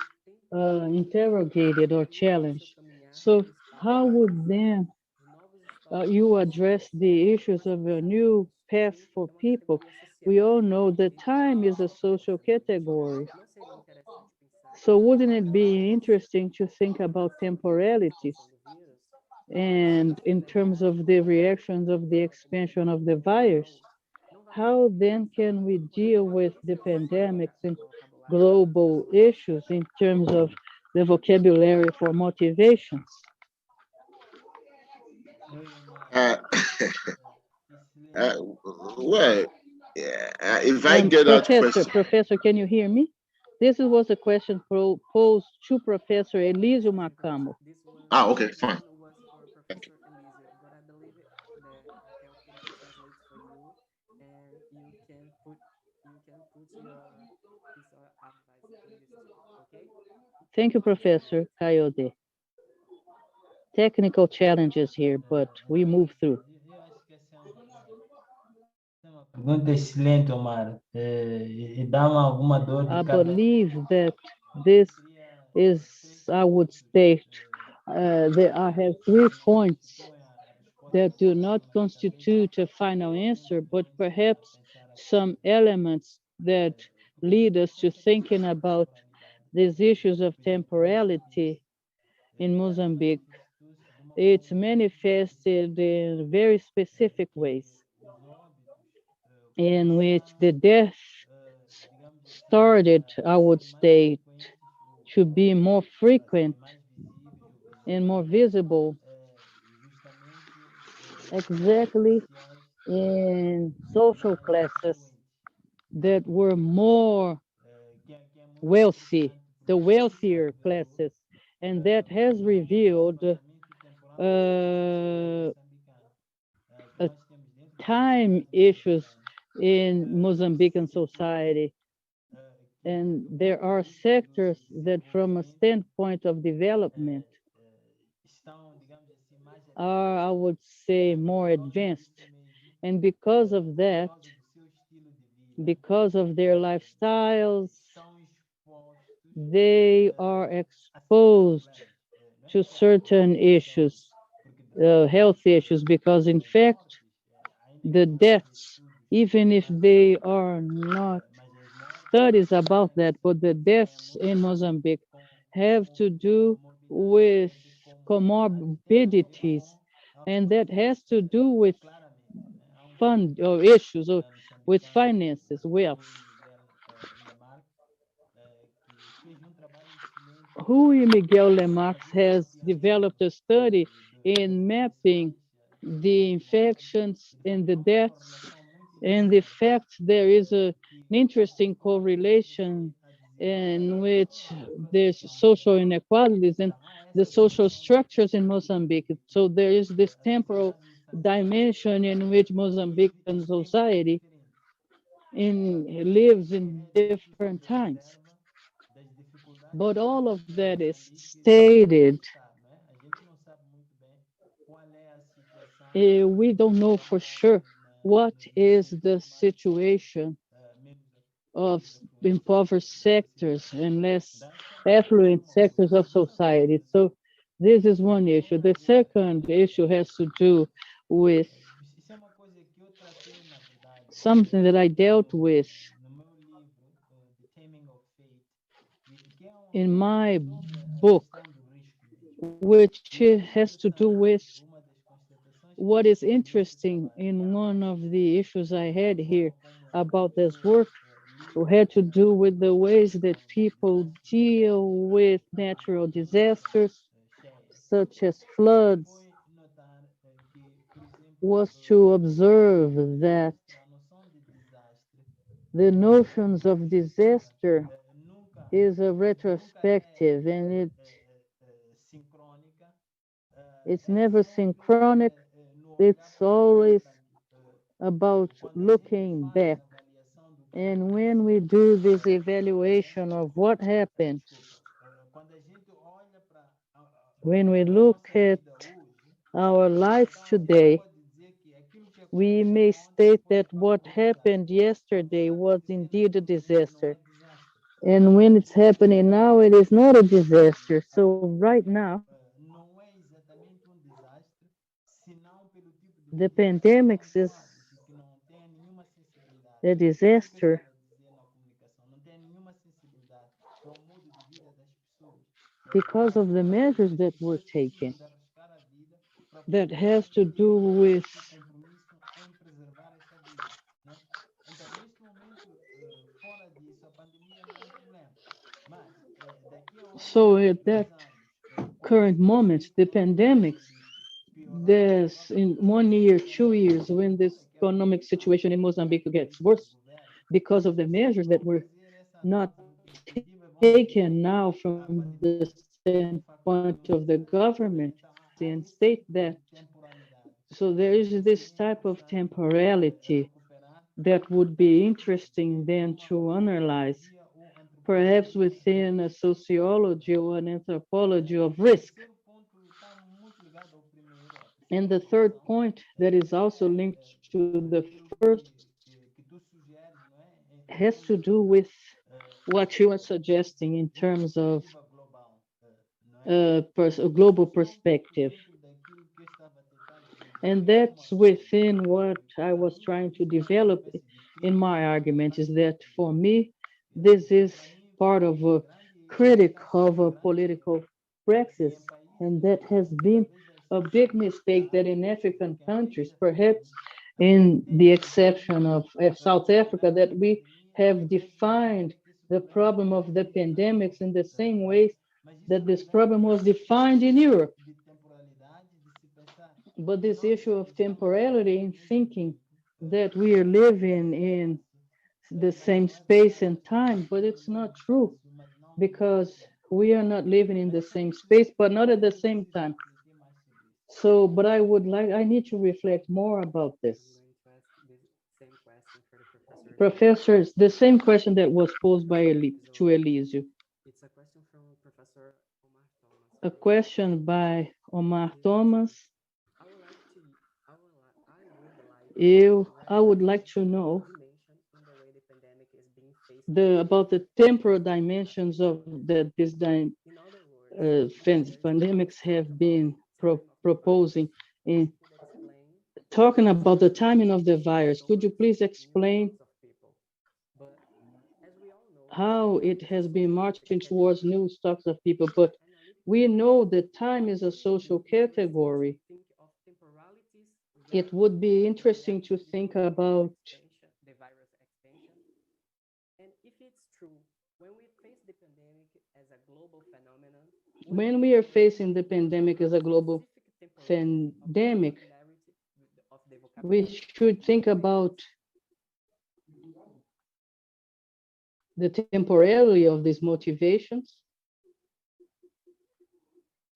interrogated or challenged. So how would then you address the issues of a new path for people? We all know that time is a social category. So wouldn't it be interesting to think about temporalities? And in terms of the reactions of the expansion of the virus, how then can we deal with the pandemics and global issues in terms of the vocabulary for motivations? Uh, well, if I get that question. Professor, can you hear me? This was a question posed to Professor ElisioMacamo. Okay, fine. Thank you. But I believe that Raquel can translate for you, and you can put your piece of advice for this too. Okay? Thank you, Professor Kayode. Technical challenges here, but we move through. Pergunta excelente, Omar. E dá alguma dor de I cabeça. believe that this is, I would state, that I have 3 points that do not constitute a final answer, but perhaps some elements that lead us to thinking about these issues of temporality in Mozambique. It's manifested in very specific ways in which the death started, I would state, to be more frequent and more visible exactly in social classes that were more wealthy, the wealthier classes, and that has revealed time issues in Mozambican society. And there are sectors that, from a standpoint of development, are, I would say, more advanced. And because of that, because of their lifestyles, they are exposed to certain issues, health issues, because in fact, the deaths, even if they are not studies about that, but the deaths in Mozambique have to do with comorbidities, and that has to do with fund or issues or with finances, wealth. Rui Miguel Lemarx has developed a study in mapping the infections and the deaths, and the fact there is an interesting correlation in which there's social inequalities and the social structures in Mozambique. So there is this temporal dimension in which Mozambican society lives in different times. But all of that is stated. We don't know for sure what is the situation of impoverished sectors and less affluent sectors of society. So this is one issue. The second issue has to do with something that I dealt with in my book, which has to do with what is interesting in one of the issues I had here about this work, had to do with the ways that people deal with natural disasters, such as floods, was to observe that the notions of disaster is a retrospective, and it's never synchronic. It's always about looking back. And when we do this evaluation of what happened, when we look at our lives today, we may state that what happened yesterday was indeed a disaster. And when it's happening now, it is not a disaster. So right now, the pandemics is a disaster because of the measures that were taken. that has to do with so at that current moment, the pandemics, there's in 1 year, 2 years, when this economic situation in Mozambique gets worse because of the measures that were not taken now from the standpoint of the government and state that. So there is this type of temporality that would be interesting then to analyze, perhaps within a sociology or an anthropology of risk. And the third point that is also linked to the first has to do with what you are suggesting in terms of a global perspective. And that's within what I was trying to develop in my argument, is that for me, this is part of a critic of a political practice. And that has been a big mistake that in African countries, perhaps in the exception of South Africa, that we have defined the problem of the pandemics in the same ways that this problem was defined in Europe. But this issue of temporality in thinking that we are living in the same space and time, but it's not true, because we are not living in the same space, but not at the same time. So, but I need to reflect more about this. Professor, the same question that was posed by to Elisio. It's a question from Professor Omar Thomas. A question by Omar Thomas. I would like to know about the temporal dimensions of that this pandemics have been proposing in talking about the timing of the virus. Could you please explain how it has been marching towards new stocks of people? But we know that time is a social category. It would be interesting to think about the virus expansion. And if it's true, when we face the pandemic as a global phenomenon, when we are facing the pandemic as a global pandemic, we should think about the temporality of these motivations.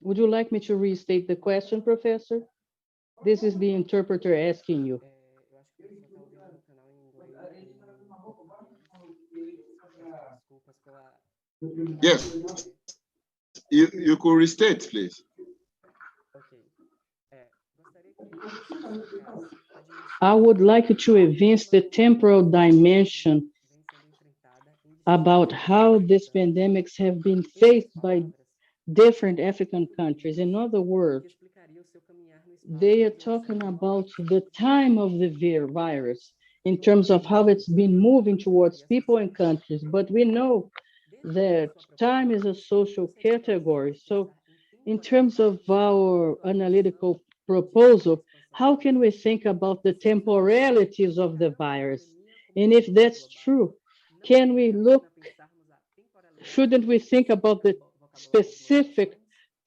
Would you like me to restate the question, Professor? This is the interpreter asking you. Yes, you could restate, please. I would like you to evince the temporal dimension about how these pandemics have been faced by different African countries. In other words, they are talking about the time of the virus in terms of how it's been moving towards people and countries. But we know that time is a social category. So in terms of our analytical proposal, how can we think about the temporalities of the virus? And if that's true, shouldn't we think about the specific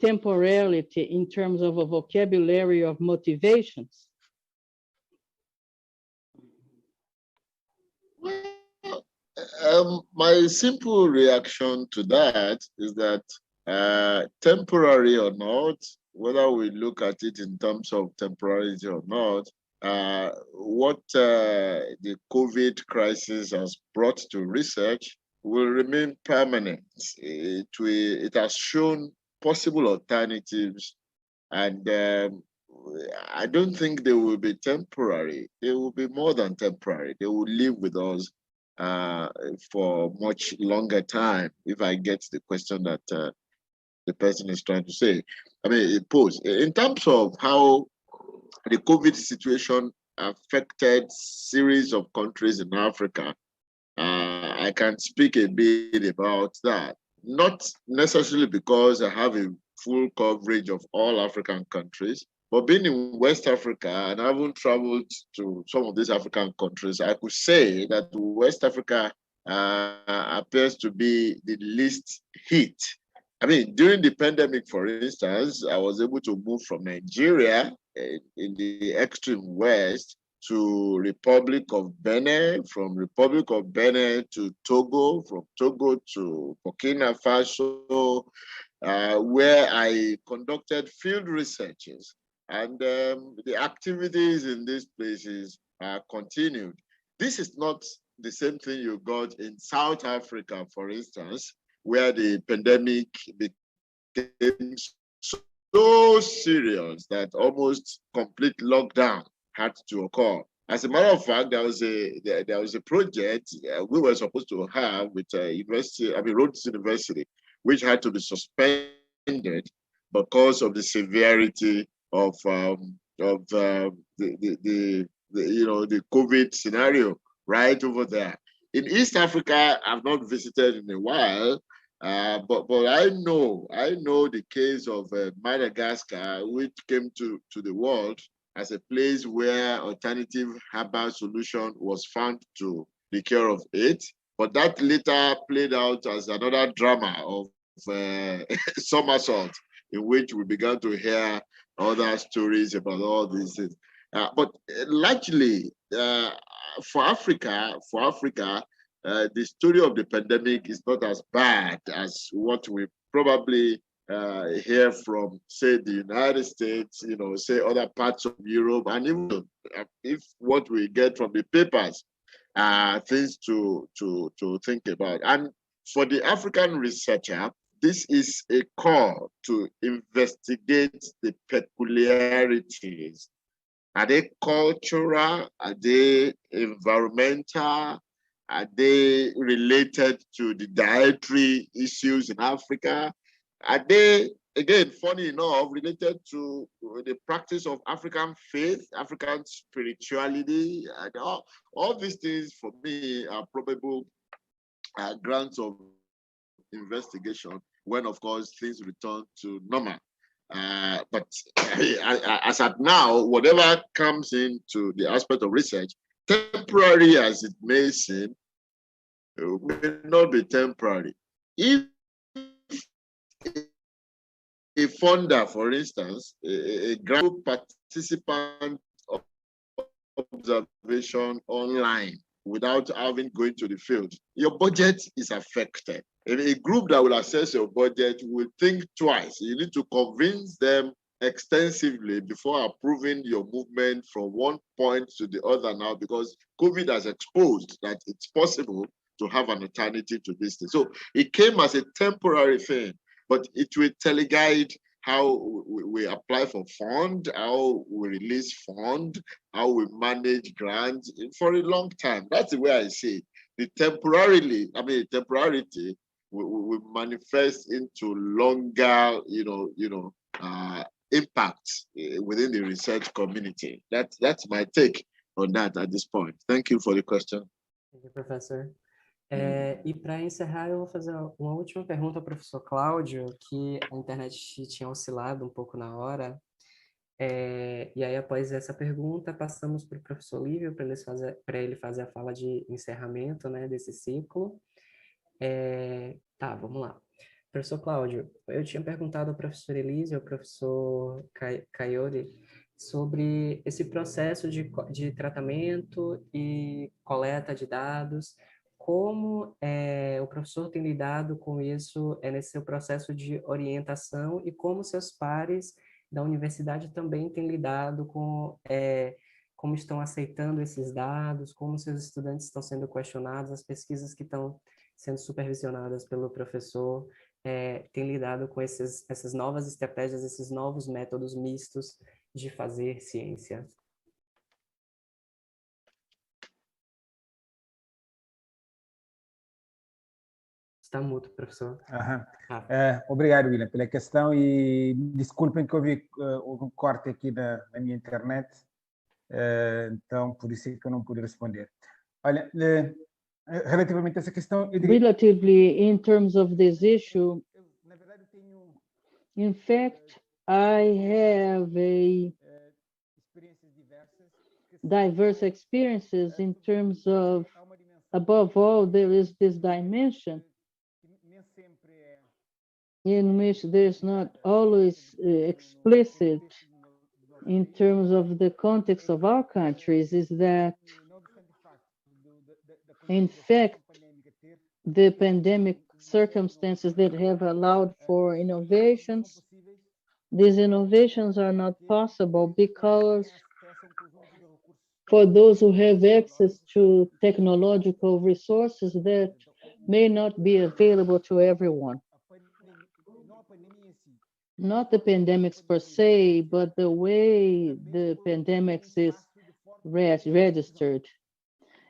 temporality in terms of a vocabulary of motivations? My simple reaction to that is that temporary or not, whether we look at it in terms of temporality or not, what the COVID crisis has brought to research will remain permanent. It has shown possible alternatives, and I don't think they will be temporary. They will be more than temporary. They will live with us for much longer time, if I get the question that the person is trying to say. I mean, it pose in terms of how the COVID situation affected series of countries in Africa. I can speak a bit about that, not necessarily because I have a full coverage of all African countries, But being in West Africa and having traveled to some of these African countries, I could say that West Africa appears to be the least hit. I mean, during the pandemic, for instance, I was able to move from Nigeria in the extreme west to Republic of Benin, from Republic of Benin to Togo, from Togo to Burkina Faso, where I conducted field researches. And the activities in these places continued. This is not the same thing you got in South Africa, for instance, where the pandemic became so serious that almost complete lockdown had to occur. As a matter of fact, there was a project we were supposed to have with Rhodes University, which had to be suspended because of the severity of the COVID scenario right over there. In East Africa, I've not visited in a while, but I know the case of Madagascar, which came to the world as a place where alternative herbal solution was found to the cure of AIDS. But that later played out as another drama of somersault, in which we began to hear other stories about all these things. But largely, for Africa, the story of the pandemic is not as bad as what we probably hear from, say, the United States, say other parts of Europe, and even if what we get from the papers, things to think about. And for the African researcher, this is a call to investigate the peculiarities. Are they cultural? Are they environmental? Are they related to the dietary issues in Africa? Are they, again, funny enough, related to the practice of African faith, African spirituality? And all these things, for me, are probable grounds of investigation when, of course, things return to normal. But as at now, whatever comes into the aspect of research, temporary as it may seem, it may not be temporary. If a funder, for instance, a grant participant of observation online without having going to the field, your budget is affected. And a group that will assess your budget will think twice. You need to convince them extensively before approving your movement from one point to the other now, because COVID has exposed that it's possible to have an alternative to this thing. So it came as a temporary thing, but it will teleguide how we apply for fund, how we release fund, how we manage grants for a long time. That's the way I see it. The temporarity will manifest into longer, impacts within the research community. That's my take on that at this point. Thank you for the question. Thank you, Professor. E para encerrar, eu vou fazer uma última pergunta ao professor Cláudio, que a internet tinha oscilado um pouco na hora. E aí, após essa pergunta, passamos para o professor Lívio para ele fazer a fala de encerramento, né, desse ciclo. Tá, vamos lá. Professor Cláudio, eu tinha perguntado ao professor Elísio, ao professor Kayode, sobre esse processo de tratamento e coleta de dados. Como o professor tem lidado com isso nesse seu processo de orientação e como seus pares da universidade também têm lidado com como estão aceitando esses dados, como seus estudantes estão sendo questionados, as pesquisas que estão sendo supervisionadas pelo professor têm lidado com essas novas estratégias, esses novos métodos mistos de fazer ciência. Está mudo, professor. Obrigado, William, pela questão e desculpem que houve um corte aqui na minha internet, então por isso é que eu não pude responder. Olha, relativamente a essa questão... Relatively, in terms of this issue, in fact, I have a diverse experiences in terms of, above all, there is this dimension in which there's not always explicit in terms of the context of our countries, is that, in fact, the pandemic circumstances that have allowed for innovations, these innovations are not possible because for those who have access to technological resources that may not be available to everyone. Not the pandemics per se, but the way the pandemics is registered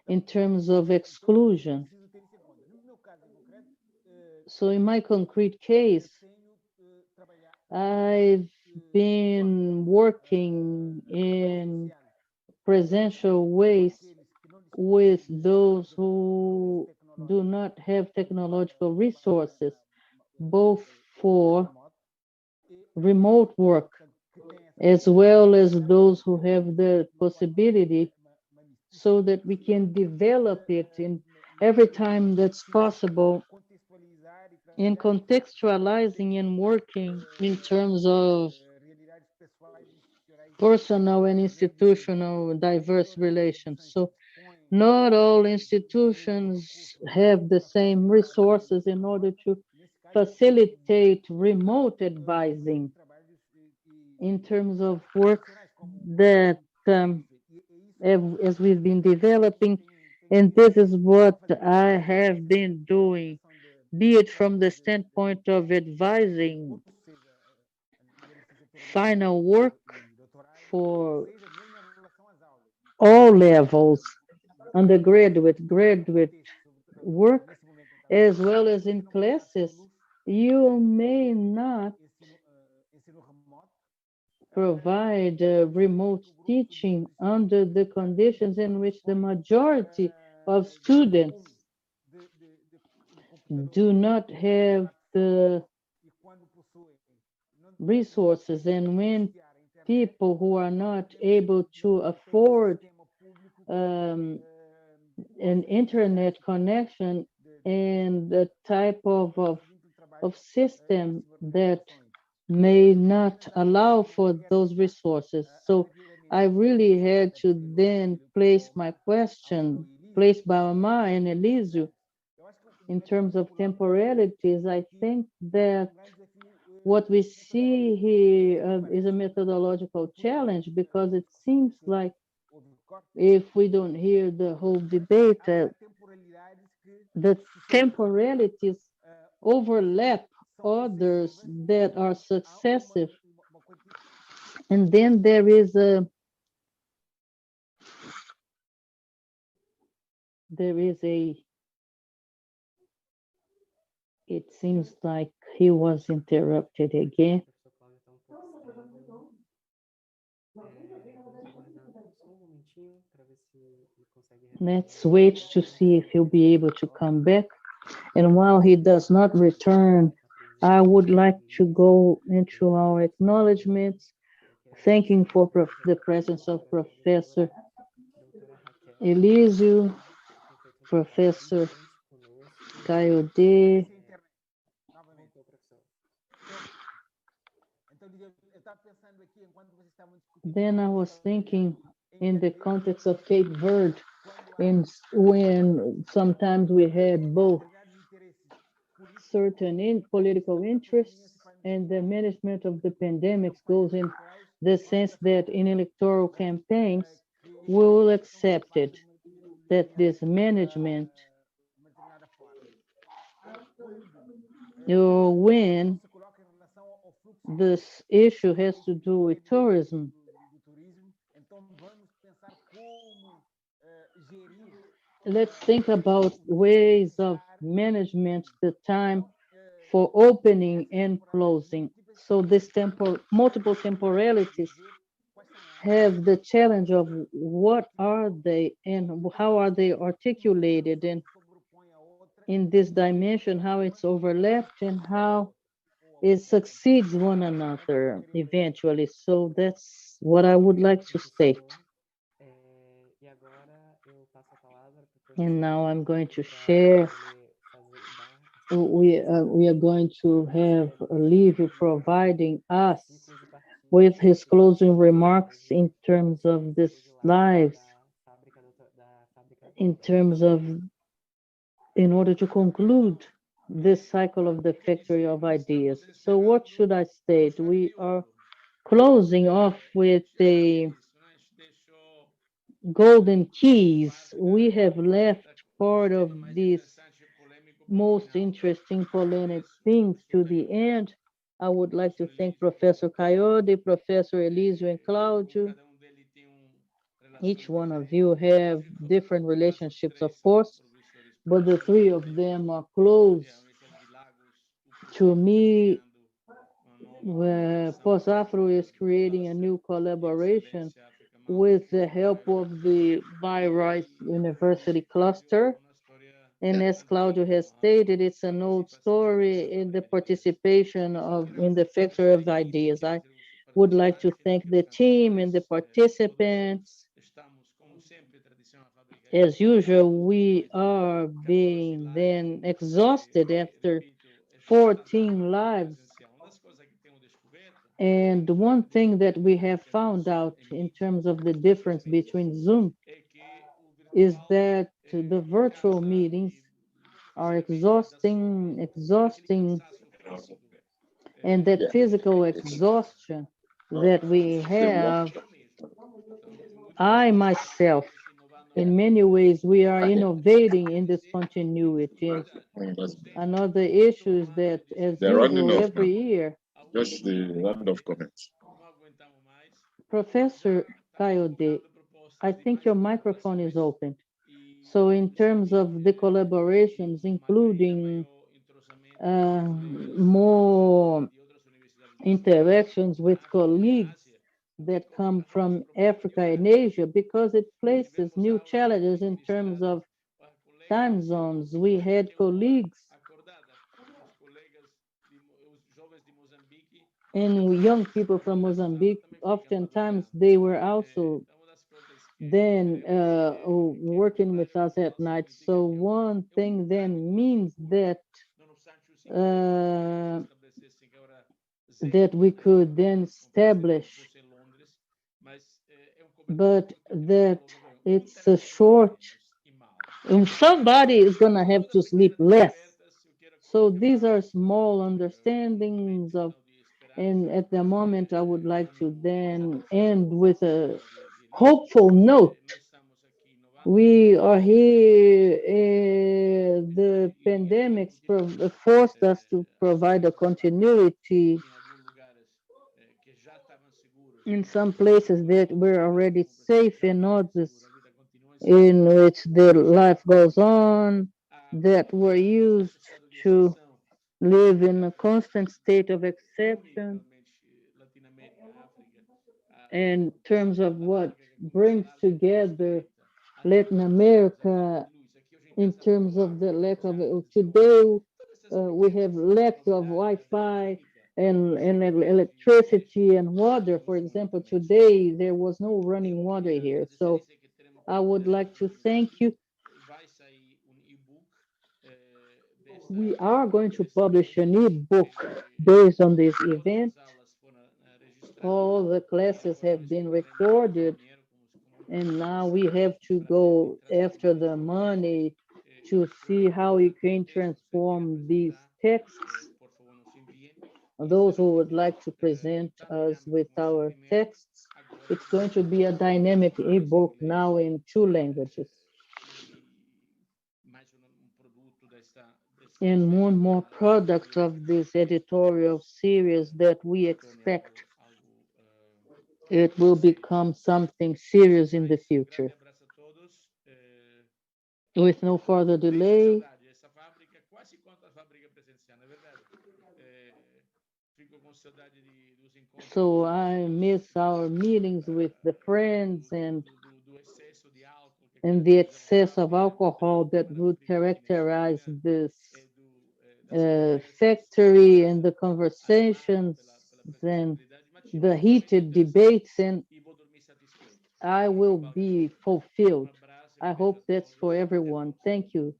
in terms of exclusion. So in my concrete case, I've been working in presential ways with those who do not have technological resources, both for remote work as well as those who have the possibility, so that we can develop it in every time that's possible in contextualizing and working in terms of personal and institutional diverse relations. So not all institutions have the same resources in order to facilitate remote advising in terms of work that as we've been developing, and this is what I have been doing, be it from the standpoint of advising final work for all levels, undergraduate, graduate work, as well as in classes. You may not provide remote teaching under the conditions in which the majority of students do not have the resources, and when people who are not able to afford an internet connection and the type of system that may not allow for those resources. So I really had to then place my question, place Baama and Elísio in terms of temporalities. I think that what we see here is a methodological challenge, because it seems like if we don't hear the whole debate, the temporalities overlap others that are successive. And then there is a it seems like he was interrupted again. Let's wait to see if he'll be able to come back. And while he does not return, I would like to go into our acknowledgements, thanking for the presence of Professor Elísio, Professor Kayode. Then I was thinking in the context of Cape Verde, when sometimes we had both certain political interests, and the management of the pandemics goes in the sense that in electoral campaigns, we will accept it, that this management, when this issue has to do with tourism, let's think about ways of management, the time for opening and closing. So this multiple temporalities have the challenge of what are they and how are they articulated, and in this dimension, how it's overlapped and how it succeeds one another eventually. So that's what I would like to state. And now I'm going to share. We are going to have Olivia providing us with his closing remarks in terms of this lives, in terms of, in order to conclude this cycle of the factory of ideas. So what should I state? We are closing off with the golden keys. We have left part of these most interesting polemic things to the end. I would like to thank Professor Kayode, Professor Elisio and Claudio. Each one of you have different relationships, of course, but the three of them are close to me. Where POSAFRO is creating a new collaboration with the help of the Bayreuth University cluster. And as Claudio has stated, it's an old story in the participation in the factory of ideas. I would like to thank the team and the participants. As usual, we are being then exhausted after 14 lives. And one thing that we have found out in terms of the difference between Zoom is that the virtual meetings are exhausting, and that physical exhaustion that we have, I myself, in many ways, we are innovating in this continuity. And another issue is that, as usual, every year, just the round of comments. Professor Kayode, I think your microphone is open. So in terms of the collaborations, including more interactions with colleagues that come from Africa and Asia, because it places new challenges in terms of time zones. We had colleagues and young people from Mozambique. Oftentimes they were also then working with us at night. So one thing then means that that we could then establish, but that it's a short, and somebody is going to have to sleep less. So these are small understandings of, and at the moment I would like to then end with a hopeful note. We are here, the pandemics forced us to provide a continuity in some places that were already safe, and others in which the life goes on, that were used to live in a constant state of exception in terms of what brings together Latin America in terms of the lack of today we have lack of Wi-Fi and electricity and water. For example, today there was no running water here. So I would like to thank you. We are going to publish an e-book based on this event. All the classes have been recorded, and now we have to go after the money to see how we can transform these texts. Those who would like to present us with our texts, it's going to be a dynamic ebook now in 2 languages. And one more product of this editorial series that we expect it will become something serious in the future. With no further delay, so I miss our meetings with the friends and the excess of alcohol that would characterize this factory and the conversations and the heated debates, and I will be fulfilled. I hope that's for everyone. Thank you.